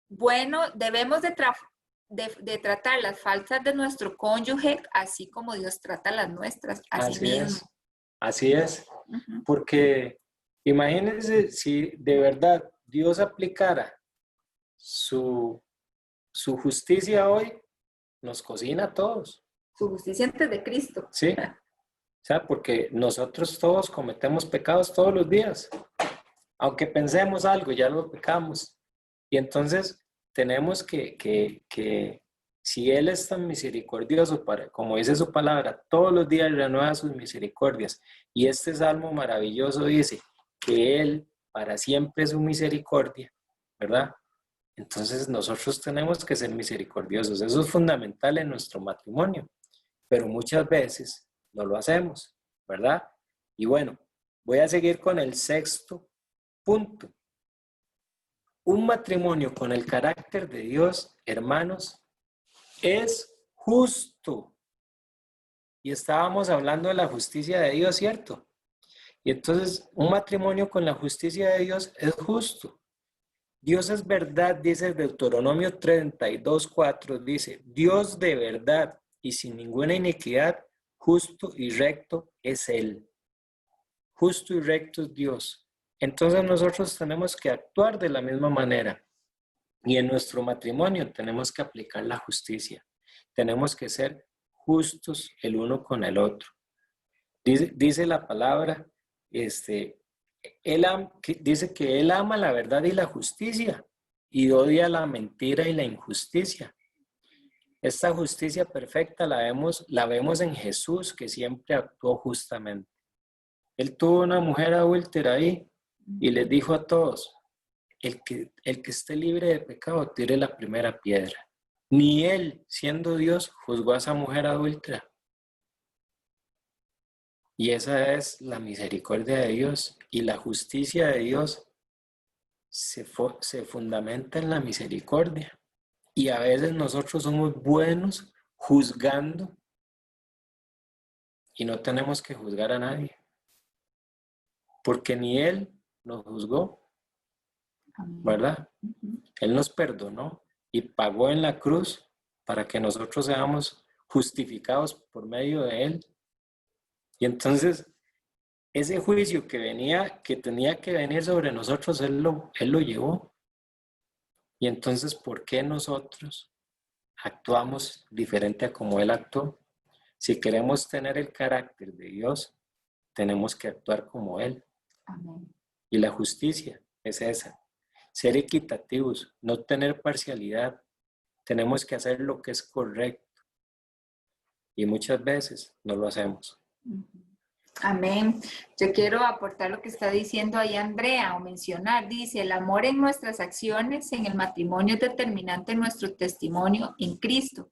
Bueno, debemos de tratar las faltas de nuestro cónyuge así como Dios trata las nuestras, así mismo. Así es, porque imagínense si de verdad Dios aplicara su justicia hoy, nos cocina a todos. Su justicia antes de Cristo. Sí, o sea, porque nosotros todos cometemos pecados todos los días. Aunque pensemos algo, ya lo pecamos. Y entonces tenemos que si Él es tan misericordioso, como dice su palabra, todos los días renueva sus misericordias. Y este salmo maravilloso dice que Él para siempre es su misericordia, ¿verdad? Entonces nosotros tenemos que ser misericordiosos. Eso es fundamental en nuestro matrimonio. Pero muchas veces no lo hacemos, ¿verdad? Y bueno, voy a seguir con el sexto punto. Un matrimonio con el carácter de Dios, hermanos, es justo. Y estábamos hablando de la justicia de Dios, ¿cierto? Y entonces un matrimonio con la justicia de Dios es justo. Dios es verdad, dice Deuteronomio 32:4, dice, Dios de verdad y sin ninguna iniquidad, justo y recto es Él. Justo y recto es Dios. Entonces nosotros tenemos que actuar de la misma manera. Y en nuestro matrimonio tenemos que aplicar la justicia. Tenemos que ser justos el uno con el otro. Dice la palabra, dice que Él ama la verdad y la justicia y odia la mentira y la injusticia. Esta justicia perfecta la vemos en Jesús, que siempre actuó justamente. Él tuvo una mujer adúltera ahí y les dijo a todos, el que esté libre de pecado, tire la primera piedra. Ni Él, siendo Dios, juzgó a esa mujer adúltera. Y esa es la misericordia de Dios y la justicia de Dios se fundamenta en la misericordia. Y a veces nosotros somos buenos juzgando y no tenemos que juzgar a nadie. Porque ni Él nos juzgó, ¿verdad? Él nos perdonó y pagó en la cruz para que nosotros seamos justificados por medio de Él. Y entonces, ese juicio que tenía que venir sobre nosotros, Él lo llevó. Y entonces, ¿por qué nosotros actuamos diferente a como Él actuó? Si queremos tener el carácter de Dios, tenemos que actuar como Él. Amén. Y la justicia es esa, ser equitativos, no tener parcialidad. Tenemos que hacer lo que es correcto. Y muchas veces no lo hacemos. Amén. Yo quiero aportar lo que está diciendo ahí Andrea o mencionar. Dice, el amor en nuestras acciones, en el matrimonio es determinante en nuestro testimonio en Cristo,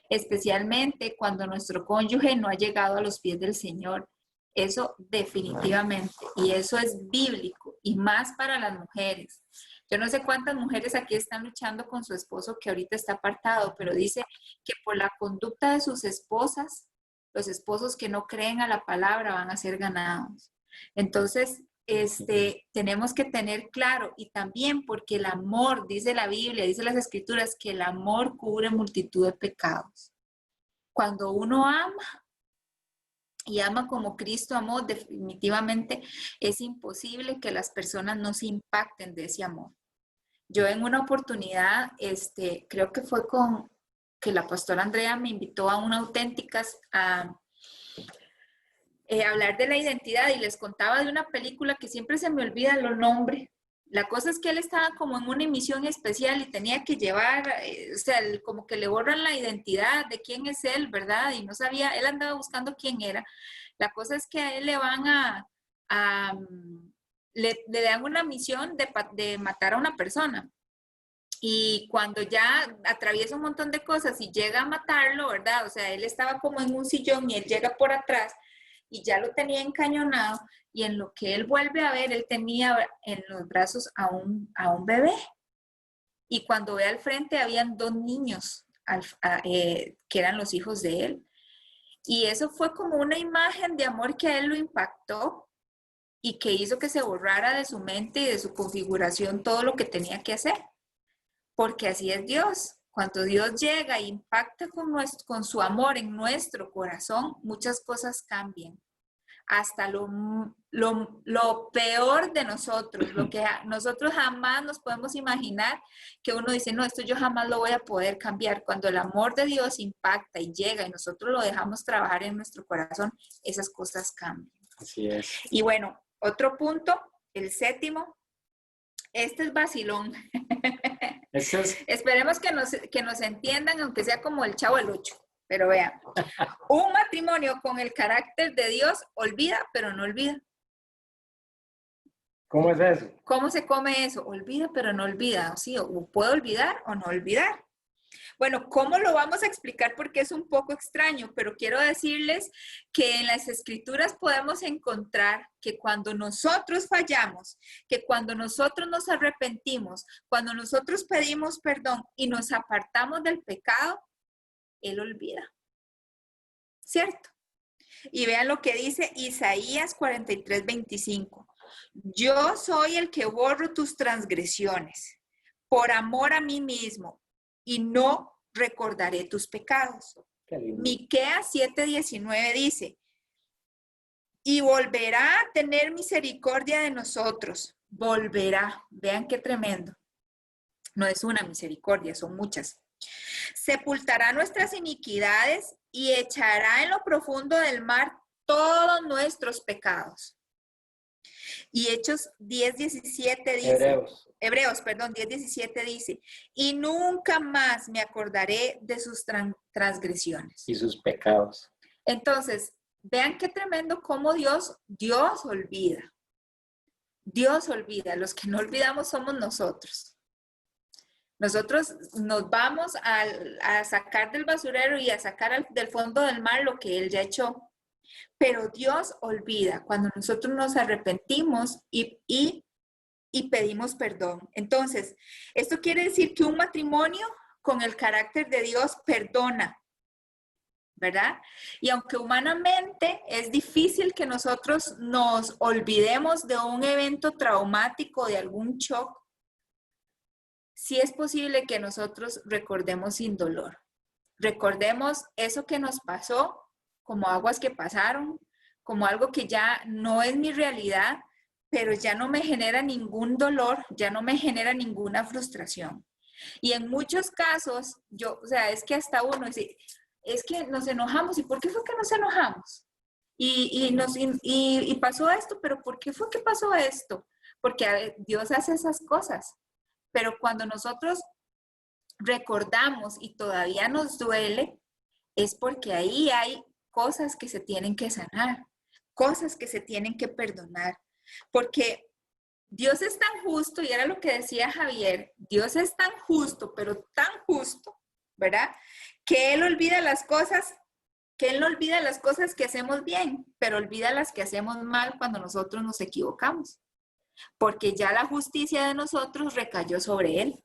especialmente cuando nuestro cónyuge no ha llegado a los pies del Señor. Eso definitivamente, y eso es bíblico, y más para las mujeres. Yo no sé cuántas mujeres aquí están luchando con su esposo que ahorita está apartado, pero dice que por la conducta de sus esposas, los esposos que no creen a la palabra van a ser ganados. Entonces, tenemos que tener claro, y también porque el amor, dice la Biblia, dice las Escrituras, que el amor cubre multitud de pecados. Cuando uno ama, y ama como Cristo amó, definitivamente es imposible que las personas no se impacten de ese amor. Yo en una oportunidad, creo que fue que la pastora Andrea me invitó a una auténticas a hablar de la identidad y les contaba de una película que siempre se me olvida los nombres. La cosa es que él estaba como en una emisión especial y tenía que llevar, como que le borran la identidad de quién es él, ¿verdad? Y no sabía, él andaba buscando quién era. La cosa es que a él le van le dan una misión de matar a una persona. Y cuando ya atraviesa un montón de cosas y llega a matarlo, ¿verdad? O sea, él estaba como en un sillón y él llega por atrás y ya lo tenía encañonado, y en lo que él vuelve a ver, él tenía en los brazos a un bebé. Y cuando ve al frente habían dos niños que eran los hijos de él. Y eso fue como una imagen de amor que a él lo impactó y que hizo que se borrara de su mente y de su configuración todo lo que tenía que hacer. Porque así es Dios. Cuando Dios llega e impacta con su amor en nuestro corazón, muchas cosas cambian. Hasta lo peor de nosotros, lo que nosotros jamás nos podemos imaginar, que uno dice, no, esto yo jamás lo voy a poder cambiar. Cuando el amor de Dios impacta y llega y nosotros lo dejamos trabajar en nuestro corazón, esas cosas cambian. Así es. Y bueno, otro punto, el séptimo, este es vacilón. Esperemos que nos entiendan, aunque sea como el Chavo del Ocho. Pero vean, un matrimonio con el carácter de Dios olvida, pero no olvida. ¿Cómo es eso? ¿Cómo se come eso? Olvida, pero no olvida. Sí, o puede olvidar o no olvidar. Bueno, ¿cómo lo vamos a explicar? Porque es un poco extraño, pero quiero decirles que en las Escrituras podemos encontrar que cuando nosotros fallamos, que cuando nosotros nos arrepentimos, cuando nosotros pedimos perdón y nos apartamos del pecado, Él olvida. ¿Cierto? Y vean lo que dice Isaías 43:25. Yo soy el que borro tus transgresiones, por amor a mí mismo, y no recordaré tus pecados. Miqueas 7:19 dice, y volverá a tener misericordia de nosotros. Volverá. Vean qué tremendo. No es una misericordia, son muchas. Sepultará nuestras iniquidades y echará en lo profundo del mar todos nuestros pecados. Y Hechos 10:17 dice, Hebreos, 10:17 dice, y nunca más me acordaré de sus transgresiones. Y sus pecados. Entonces, vean qué tremendo cómo Dios olvida. Dios olvida. Los que no olvidamos somos nosotros. Nosotros nos vamos a sacar del basurero y a sacar del fondo del mar lo que Él ya echó. Pero Dios olvida cuando nosotros nos arrepentimos y pedimos perdón. Entonces, esto quiere decir que un matrimonio con el carácter de Dios perdona, ¿verdad? Y aunque humanamente es difícil que nosotros nos olvidemos de un evento traumático, de algún shock, sí es posible que nosotros recordemos sin dolor. Recordemos eso que nos pasó como aguas que pasaron, como algo que ya no es mi realidad, pero ya no me genera ningún dolor, ya no me genera ninguna frustración. Y en muchos casos, es que hasta uno dice, es que nos enojamos. ¿Y por qué fue que nos enojamos? Y pasó esto, pero ¿por qué fue que pasó esto? Porque Dios hace esas cosas. Pero cuando nosotros recordamos y todavía nos duele, es porque ahí hay cosas que se tienen que sanar, cosas que se tienen que perdonar. Porque Dios es tan justo, y era lo que decía Javier, Dios es tan justo, pero tan justo, ¿verdad? Que Él olvida las cosas, que Él no olvida las cosas que hacemos bien, pero olvida las que hacemos mal cuando nosotros nos equivocamos. Porque ya la justicia de nosotros recayó sobre Él.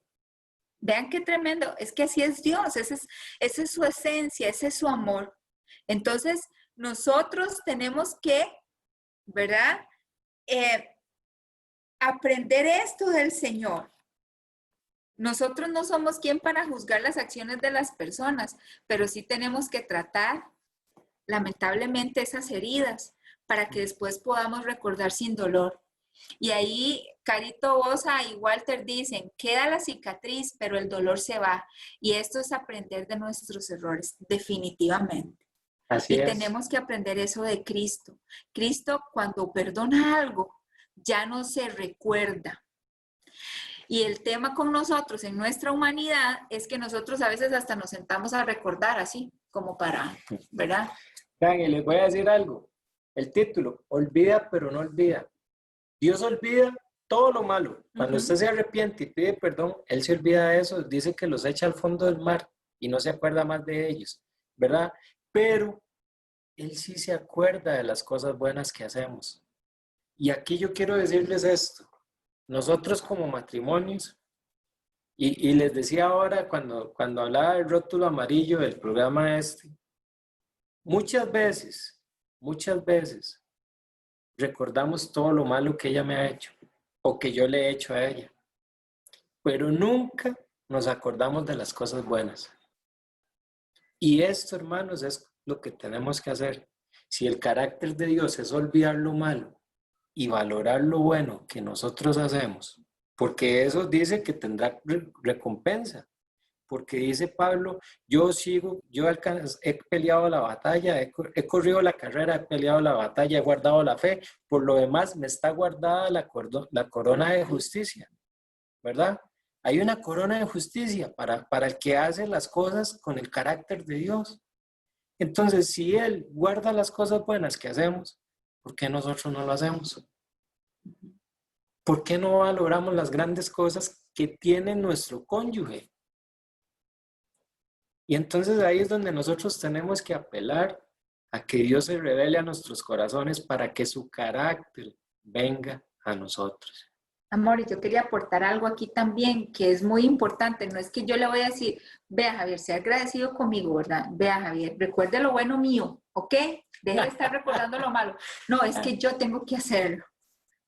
Vean qué tremendo, es que así es Dios, esa es su esencia, ese es su amor. Entonces, nosotros tenemos que, ¿verdad? Aprender esto del Señor. Nosotros no somos quien para juzgar las acciones de las personas, pero sí tenemos que tratar, lamentablemente, esas heridas para que después podamos recordar sin dolor. Y ahí Carito Bosa y Walter dicen, queda la cicatriz, pero el dolor se va. Y esto es aprender de nuestros errores, definitivamente. Así es. Tenemos que aprender eso de Cristo. Cristo, cuando perdona algo, ya no se recuerda. Y el tema con nosotros en nuestra humanidad es que nosotros a veces hasta nos sentamos a recordar así, como para, ¿verdad? Vean, y les voy a decir algo. El título, olvida pero no olvida. Dios olvida todo lo malo. Cuando usted se arrepiente y pide perdón, Él se olvida de eso, dice que los echa al fondo del mar y no se acuerda más de ellos, ¿verdad? Pero Él sí se acuerda de las cosas buenas que hacemos. Y aquí yo quiero decirles esto. Nosotros como matrimonios, y les decía ahora cuando hablaba del rótulo amarillo del programa muchas veces, recordamos todo lo malo que ella me ha hecho o que yo le he hecho a ella, pero nunca nos acordamos de las cosas buenas. Y esto, hermanos, es lo que tenemos que hacer. Si el carácter de Dios es olvidar lo malo y valorar lo bueno que nosotros hacemos, porque eso dice que tendrá recompensa. Porque dice Pablo, he peleado la batalla, he corrido la carrera, he peleado la batalla, he guardado la fe, por lo demás me está guardada la corona de justicia, ¿verdad? Hay una corona de justicia para el que hace las cosas con el carácter de Dios. Entonces, si Él guarda las cosas buenas que hacemos, ¿por qué nosotros no lo hacemos? ¿Por qué no valoramos las grandes cosas que tiene nuestro cónyuge? Y entonces ahí es donde nosotros tenemos que apelar a que Dios se revele a nuestros corazones para que su carácter venga a nosotros. Amor, y yo quería aportar algo aquí también que es muy importante. No es que yo le voy a decir, vea Javier, sea agradecido conmigo, ¿verdad? Vea Javier, recuerde lo bueno mío, ¿ok? Deje de estar recordando lo malo. No, es que yo tengo que hacerlo.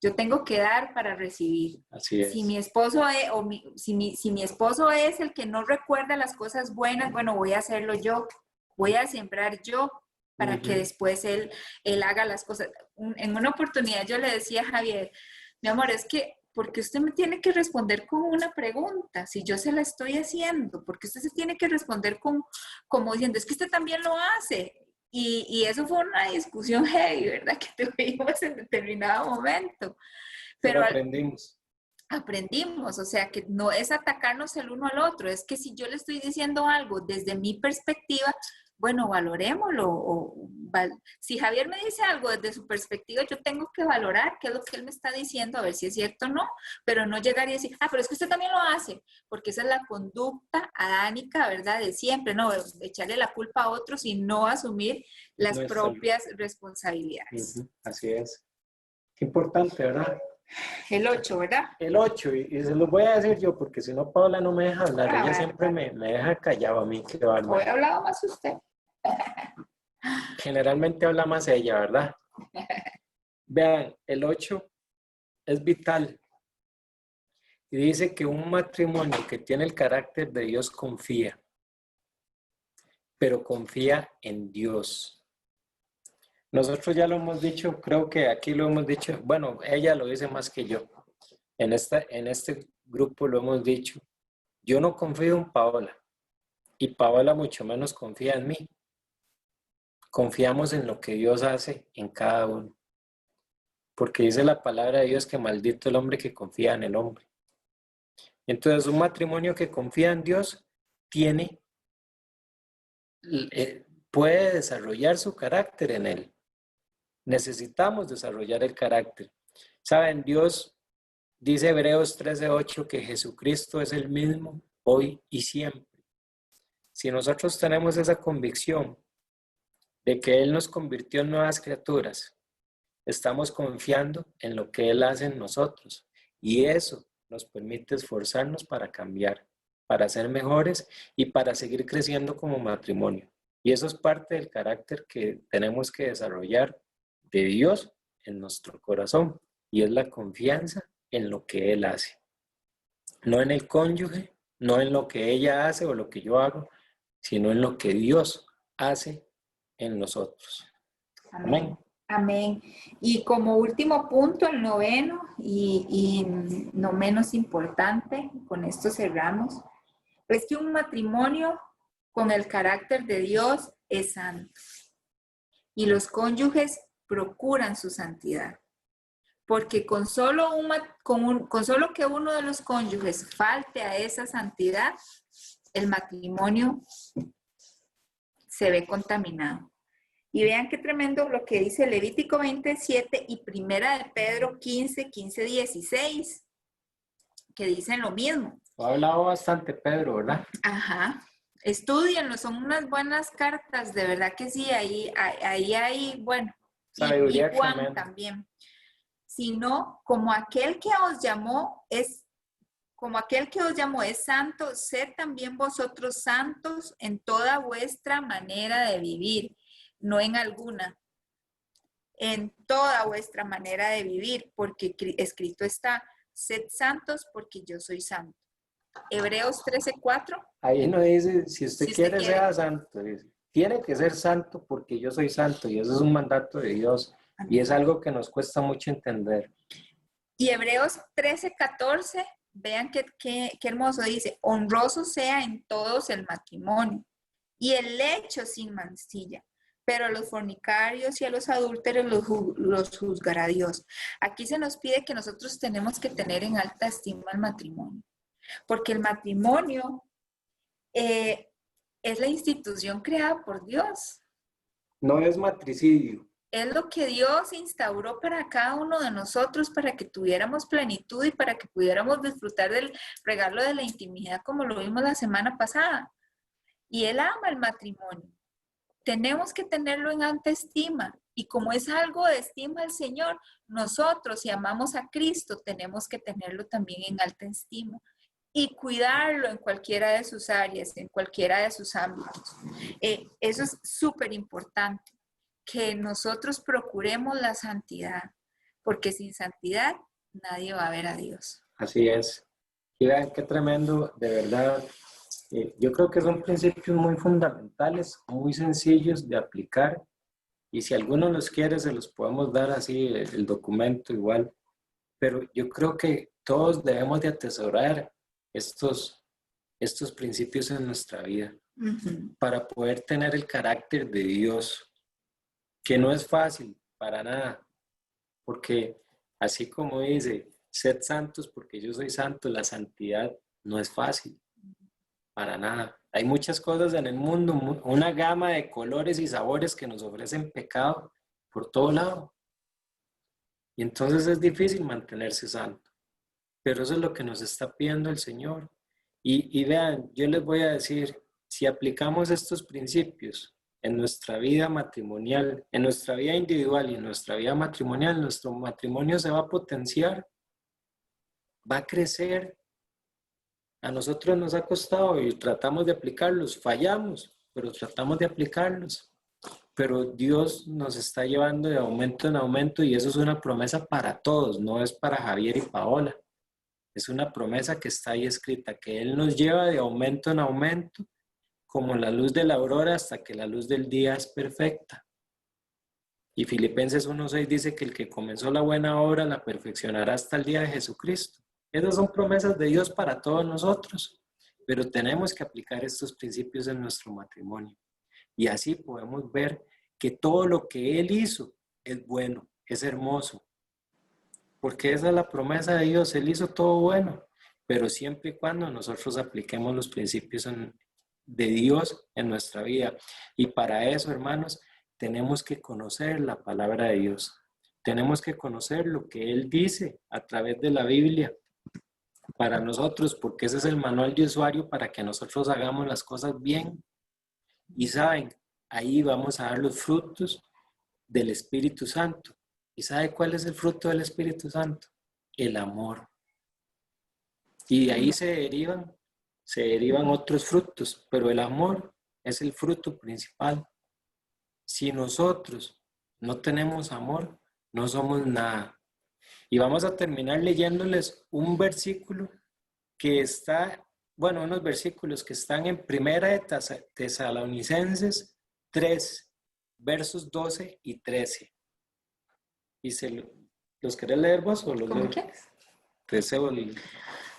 Yo tengo que dar para recibir. Así es. Si mi esposo es, si mi esposo es el que no recuerda las cosas buenas, bueno, voy a hacerlo yo. Voy a sembrar yo para que después él haga las cosas. En una oportunidad yo le decía a Javier, mi amor, es que, porque usted me tiene que responder con una pregunta, si yo se la estoy haciendo, porque usted se tiene que responder como diciendo, es que usted también lo hace. Y eso fue una discusión heavy, ¿verdad? Que tuvimos en determinado momento. Pero aprendimos. Aprendimos, o sea, que no es atacarnos el uno al otro, es que si yo le estoy diciendo algo desde mi perspectiva, bueno, valorémoslo. Si Javier me dice algo desde su perspectiva, yo tengo que valorar qué es lo que él me está diciendo, a ver si es cierto o no, pero no llegar y decir, pero es que usted también lo hace, porque esa es la conducta adánica, ¿verdad? De siempre, ¿no? Echarle la culpa a otros y no asumir las propias responsabilidades. Así es. Qué importante, ¿verdad? El 8, ¿verdad? El 8, y se los voy a decir yo, porque si no, Paola no me deja hablar. Ella siempre me deja callado a mí. Qué bárbaro. Hoy ha hablado más usted. Generalmente habla más ella, ¿verdad? Vean, el 8 es vital. Y dice que un matrimonio que tiene el carácter de Dios confía, pero confía en Dios. Nosotros ya lo hemos dicho, creo que aquí lo hemos dicho, bueno, ella lo dice más que yo. En este grupo lo hemos dicho. Yo no confío en Paola y Paola mucho menos confía en mí. Confiamos en lo que Dios hace en cada uno. Porque dice la palabra de Dios que maldito el hombre que confía en el hombre. Entonces, un matrimonio que confía en Dios puede desarrollar su carácter en él. Necesitamos desarrollar el carácter. Saben, Dios dice Hebreos 13:8 que Jesucristo es el mismo hoy y siempre. Si nosotros tenemos esa convicción de que Él nos convirtió en nuevas criaturas, estamos confiando en lo que Él hace en nosotros. Y eso nos permite esforzarnos para cambiar, para ser mejores y para seguir creciendo como matrimonio. Y eso es parte del carácter que tenemos que desarrollar de Dios en nuestro corazón. Y es la confianza en lo que Él hace. No en el cónyuge, no en lo que ella hace o lo que yo hago, sino en lo que Dios hace en nosotros. Amén. Amén. Y como último punto, el noveno y no menos importante, con esto cerramos, es que un matrimonio con el carácter de Dios es santo. Y los cónyuges procuran su santidad. Porque con solo que uno de los cónyuges falte a esa santidad, el matrimonio se ve contaminado. Y vean qué tremendo lo que dice Levítico 27 y Primera de Pedro 15, 16, que dicen lo mismo. Ha hablado bastante Pedro, ¿verdad? Ajá. Estúdienlo, son unas buenas cartas, de verdad que sí, ahí hay, bueno, y Juan también. Sino como aquel que os llamó es santo, sed también vosotros santos en toda vuestra manera de vivir, no en alguna, en toda vuestra manera de vivir, porque escrito está, sed santos porque yo soy santo. Hebreos 13:4. Ahí no dice, si usted quiere sea santo, dice, tiene que ser santo porque yo soy santo, y eso es un mandato de Dios. Amén. Y es algo que nos cuesta mucho entender. Y Hebreos 13:14, vean qué hermoso dice, honroso sea en todos el matrimonio y el lecho sin mancilla, pero a los fornicarios y a los adúlteros los juzgará Dios. Aquí se nos pide que nosotros tenemos que tener en alta estima el matrimonio, porque el matrimonio es la institución creada por Dios. No es matricidio. Es lo que Dios instauró para cada uno de nosotros, para que tuviéramos plenitud y para que pudiéramos disfrutar del regalo de la intimidad como lo vimos la semana pasada. Y Él ama el matrimonio. Tenemos que tenerlo en alta estima. Y como es algo de estima al Señor, nosotros, si amamos a Cristo, tenemos que tenerlo también en alta estima. Y cuidarlo en cualquiera de sus áreas, en cualquiera de sus ámbitos. Eso es súper importante. Que nosotros procuremos la santidad, porque sin santidad nadie va a ver a Dios. Así es. Y vean qué tremendo, de verdad. Yo creo que son principios muy fundamentales, muy sencillos de aplicar. Y si alguno los quiere, se los podemos dar así, el documento igual. Pero yo creo que todos debemos de atesorar estos principios en nuestra vida para poder tener el carácter de Dios, que no es fácil para nada, porque así como dice, sed santos porque yo soy santo, la santidad no es fácil, para nada. Hay muchas cosas en el mundo, una gama de colores y sabores que nos ofrecen pecado por todo lado. Y entonces es difícil mantenerse santo. Pero eso es lo que nos está pidiendo el Señor. Y vean, yo les voy a decir, si aplicamos estos principios en nuestra vida matrimonial, en nuestra vida individual y en nuestra vida matrimonial, nuestro matrimonio se va a potenciar, va a crecer. A nosotros nos ha costado y tratamos de aplicarlos, fallamos, pero tratamos de aplicarlos. Pero Dios nos está llevando de aumento en aumento y eso es una promesa para todos, no es para Javier y Paola. Es una promesa que está ahí escrita, que Él nos lleva de aumento en aumento, como la luz de la aurora hasta que la luz del día es perfecta. Y Filipenses 1:6 dice que el que comenzó la buena obra la perfeccionará hasta el día de Jesucristo. Esas son promesas de Dios para todos nosotros, pero tenemos que aplicar estos principios en nuestro matrimonio. Y así podemos ver que todo lo que Él hizo es bueno, es hermoso. Porque esa es la promesa de Dios, Él hizo todo bueno, pero siempre y cuando nosotros apliquemos los principios de Dios en nuestra vida. Y para eso, hermanos, tenemos que conocer la palabra de Dios. Tenemos que conocer lo que Él dice a través de la Biblia para nosotros, porque ese es el manual de usuario para que nosotros hagamos las cosas bien. Y saben, ahí vamos a dar los frutos del Espíritu Santo. ¿Y sabe cuál es el fruto del Espíritu Santo? El amor. Y de ahí se derivan otros frutos, pero el amor es el fruto principal. Si nosotros no tenemos amor, no somos nada. Y vamos a terminar leyéndoles un versículo que está, bueno, unos versículos que están en Primera de Tesalonicenses 3, versos 12 y 13. Y ¿los querés leer vos o los ¿Cómo leo? quieres?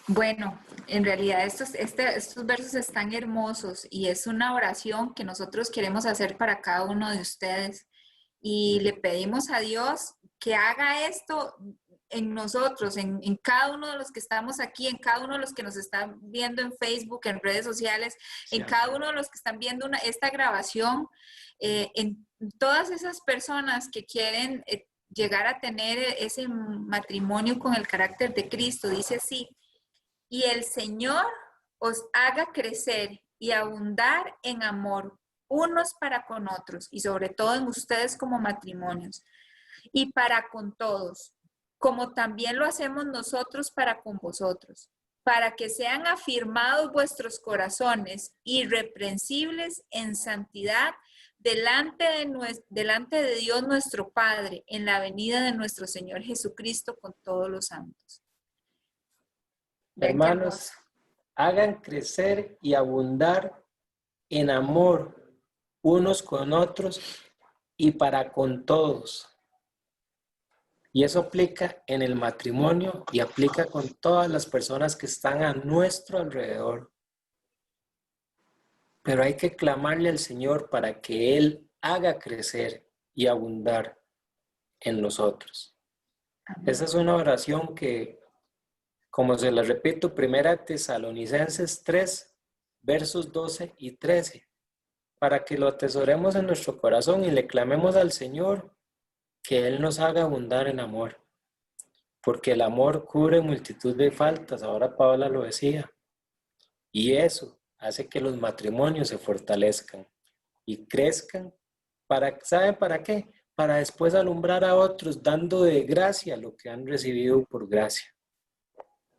Bueno, en realidad estos versos están hermosos y es una oración que nosotros queremos hacer para cada uno de ustedes. Y le pedimos a Dios que haga esto en nosotros, en cada uno de los que estamos aquí, en cada uno de los que nos están viendo en Facebook, en redes sociales, en cada uno de los que están viendo esta grabación, en todas esas personas que quieren llegar a tener ese matrimonio con el carácter de Cristo. Dice así: y el Señor os haga crecer y abundar en amor unos para con otros, y sobre todo en ustedes como matrimonios, y para con todos, como también lo hacemos nosotros para con vosotros, para que sean afirmados vuestros corazones irreprensibles en santidad delante de Dios nuestro Padre, en la venida de nuestro Señor Jesucristo con todos los santos. Hermanos, hagan crecer y abundar en amor unos con otros y para con todos. Y eso aplica en el matrimonio y aplica con todas las personas que están a nuestro alrededor. Pero hay que clamarle al Señor para que Él haga crecer y abundar en nosotros. Amén. Esa es una oración que, como se la repito, Primera Tesalonicenses 3, versos 12 y 13, para que lo atesoremos en nuestro corazón y le clamemos al Señor que Él nos haga abundar en amor, porque el amor cubre multitud de faltas, ahora Paola lo decía, y eso hace que los matrimonios se fortalezcan y crezcan. ¿Saben para qué? Para después alumbrar a otros, dando de gracia lo que han recibido por gracia.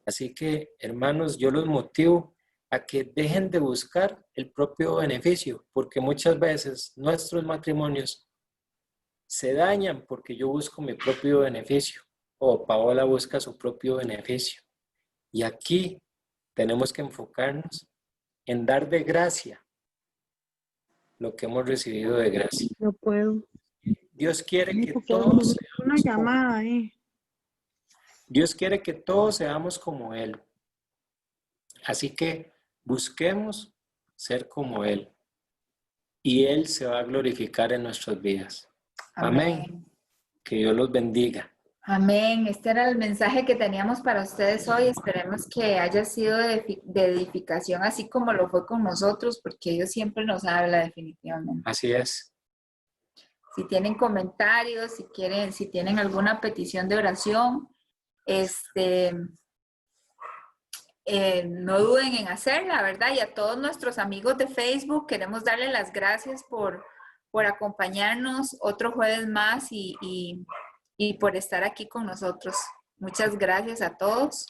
Así que, hermanos, yo los motivo a que dejen de buscar el propio beneficio, porque muchas veces nuestros matrimonios se dañan porque yo busco mi propio beneficio. o Paola busca su propio beneficio. Y aquí tenemos que enfocarnos en dar de gracia lo que hemos recibido de gracia. No puedo. Dios quiere que Porque todos una seamos como, llamada, Dios quiere que todos seamos como Él. Así que busquemos ser como Él. Y Él se va a glorificar en nuestras vidas. Amén. Que Dios los bendiga. Amén. Este era el mensaje que teníamos para ustedes hoy. Esperemos que haya sido de edificación, así como lo fue con nosotros, porque Dios siempre nos habla definitivamente. Así es. Si tienen comentarios, si tienen alguna petición de oración, no duden en hacerla, ¿verdad? Y a todos nuestros amigos de Facebook queremos darles las gracias por acompañarnos otro jueves más y por estar aquí con nosotros. Muchas gracias a todos.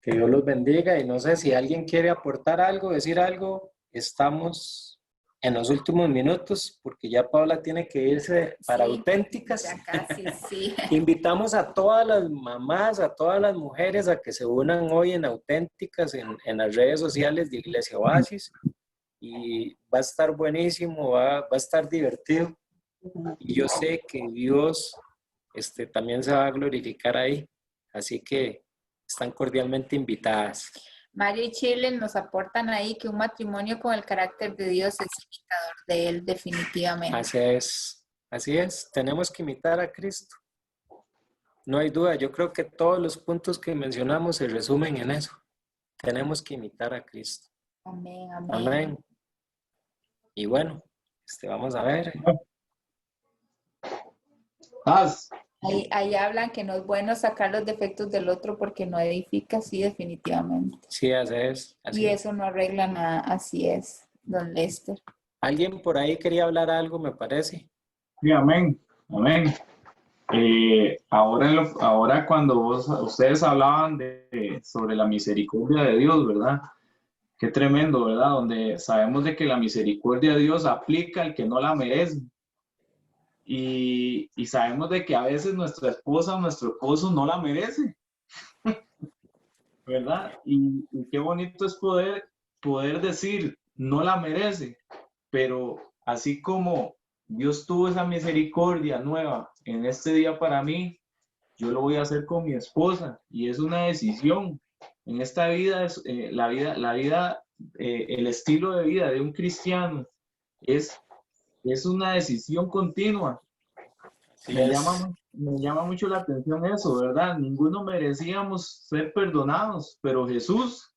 Que Dios los bendiga y no sé si alguien quiere aportar algo, decir algo. Estamos en los últimos minutos porque ya Paula tiene que irse para Sí, Auténticas. ya casi, sí. Invitamos a todas las mamás, a todas las mujeres a que se unan hoy en Auténticas, en las redes sociales de Iglesia Oasis. Y va a estar buenísimo, va a estar divertido. Y yo sé que Dios también se va a glorificar ahí. Así que están cordialmente invitadas. Mario y Chile nos aportan ahí que un matrimonio con el carácter de Dios es imitador de Él, definitivamente. Así es. Tenemos que imitar a Cristo. No hay duda, yo creo que todos los puntos que mencionamos se resumen en eso. Tenemos que imitar a Cristo. Amén, amén. Amén. Y bueno, vamos a ver. Ahí hablan que no es bueno sacar los defectos del otro porque no edifica, sí, definitivamente. Sí, así es. Y eso no arregla nada, así es, don Lester. ¿Alguien por ahí quería hablar algo, me parece? Sí, amén, amén. Ahora cuando ustedes hablaban sobre la misericordia de Dios, ¿verdad? Qué tremendo, ¿verdad? Donde sabemos de que la misericordia de Dios aplica al que no la merece. Y sabemos de que a veces nuestra esposa o nuestro esposo no la merece, ¿verdad? Y qué bonito es poder decir, no la merece, pero así como Dios tuvo esa misericordia nueva en este día para mí, yo lo voy a hacer con mi esposa y es una decisión. En esta vida, el estilo de vida de un cristiano es una decisión continua. Me llama mucho la atención eso, ¿verdad? Ninguno merecíamos ser perdonados, pero Jesús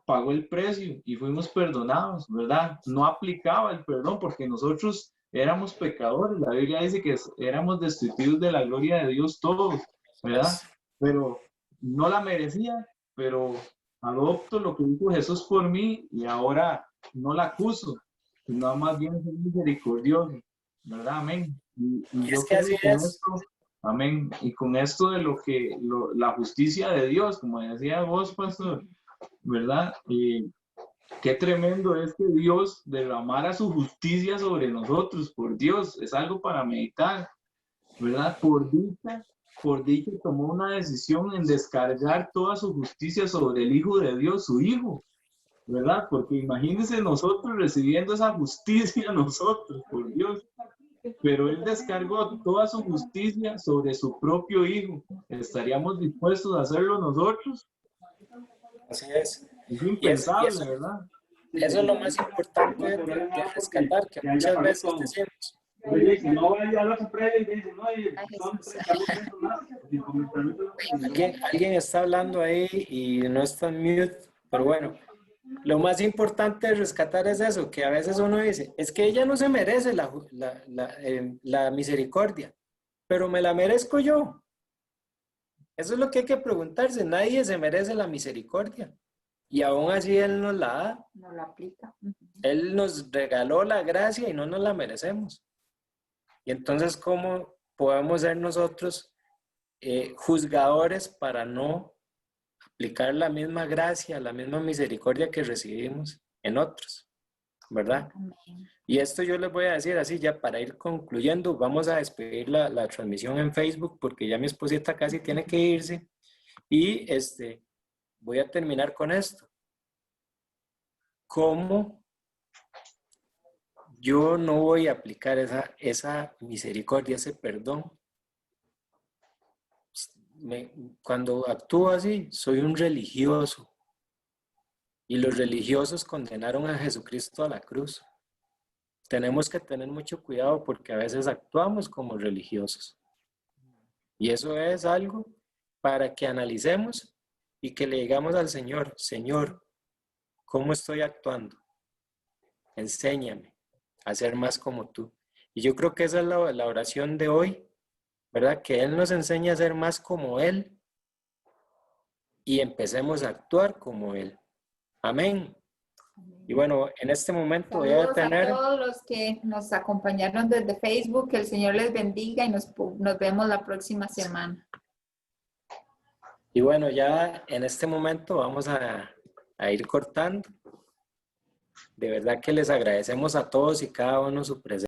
pagó el precio y fuimos perdonados, ¿verdad? No aplicaba el perdón porque nosotros éramos pecadores. La Biblia dice que éramos destituidos de la gloria de Dios todos, ¿verdad? Pero no la merecía, pero adopto lo que dijo Jesús por mí y ahora no la acuso, sino más bien es misericordioso, ¿verdad? Amén. Y yo es que así con es. esto, amén. Y con esto de la justicia de Dios, como decía vos, pastor, ¿verdad? Qué tremendo es que Dios derramara su justicia sobre nosotros, por Dios, es algo para meditar, ¿verdad? Por dicha tomó una decisión en descargar toda su justicia sobre el Hijo de Dios, su Hijo, ¿verdad? Porque imagínense nosotros recibiendo esa justicia nosotros, por Dios. Pero Él descargó toda su justicia sobre su propio Hijo. ¿Estaríamos dispuestos a hacerlo nosotros? Así es. Es impensable, ¿verdad? Eso es lo más importante de rescatar, que muchas veces decimos. Alguien está hablando ahí y no está en mute, pero bueno. Lo más importante de rescatar es eso, que a veces uno dice, es que ella no se merece la misericordia, pero me la merezco yo. Eso es lo que hay que preguntarse, nadie se merece la misericordia. Y aún así Él nos la da. Nos la aplica. Él nos regaló la gracia y no nos la merecemos. Y entonces, ¿cómo podemos ser nosotros juzgadores para no aplicar la misma gracia, la misma misericordia que recibimos en otros? ¿verdad? Amén. Y esto yo les voy a decir así ya para ir concluyendo, vamos a despedir la transmisión en Facebook porque ya mi esposita casi tiene que irse y voy a terminar con esto. ¿Cómo yo no voy a aplicar esa misericordia, ese perdón? Cuando actúo así, soy un religioso. Y los religiosos condenaron a Jesucristo a la cruz. Tenemos que tener mucho cuidado porque a veces actuamos como religiosos. Y eso es algo para que analicemos y que le digamos al Señor, Señor, ¿cómo estoy actuando? Enséñame a ser más como tú. Y yo creo que esa es la oración de hoy, ¿verdad? Que Él nos enseñe a ser más como Él y empecemos a actuar como Él. Amén. Y bueno, en este momento voy a Saludos a detener. todos los que nos acompañaron desde Facebook. Que el Señor les bendiga y nos vemos la próxima semana. Y bueno, ya en este momento vamos a ir cortando. De verdad que les agradecemos a todos y cada uno su presencia.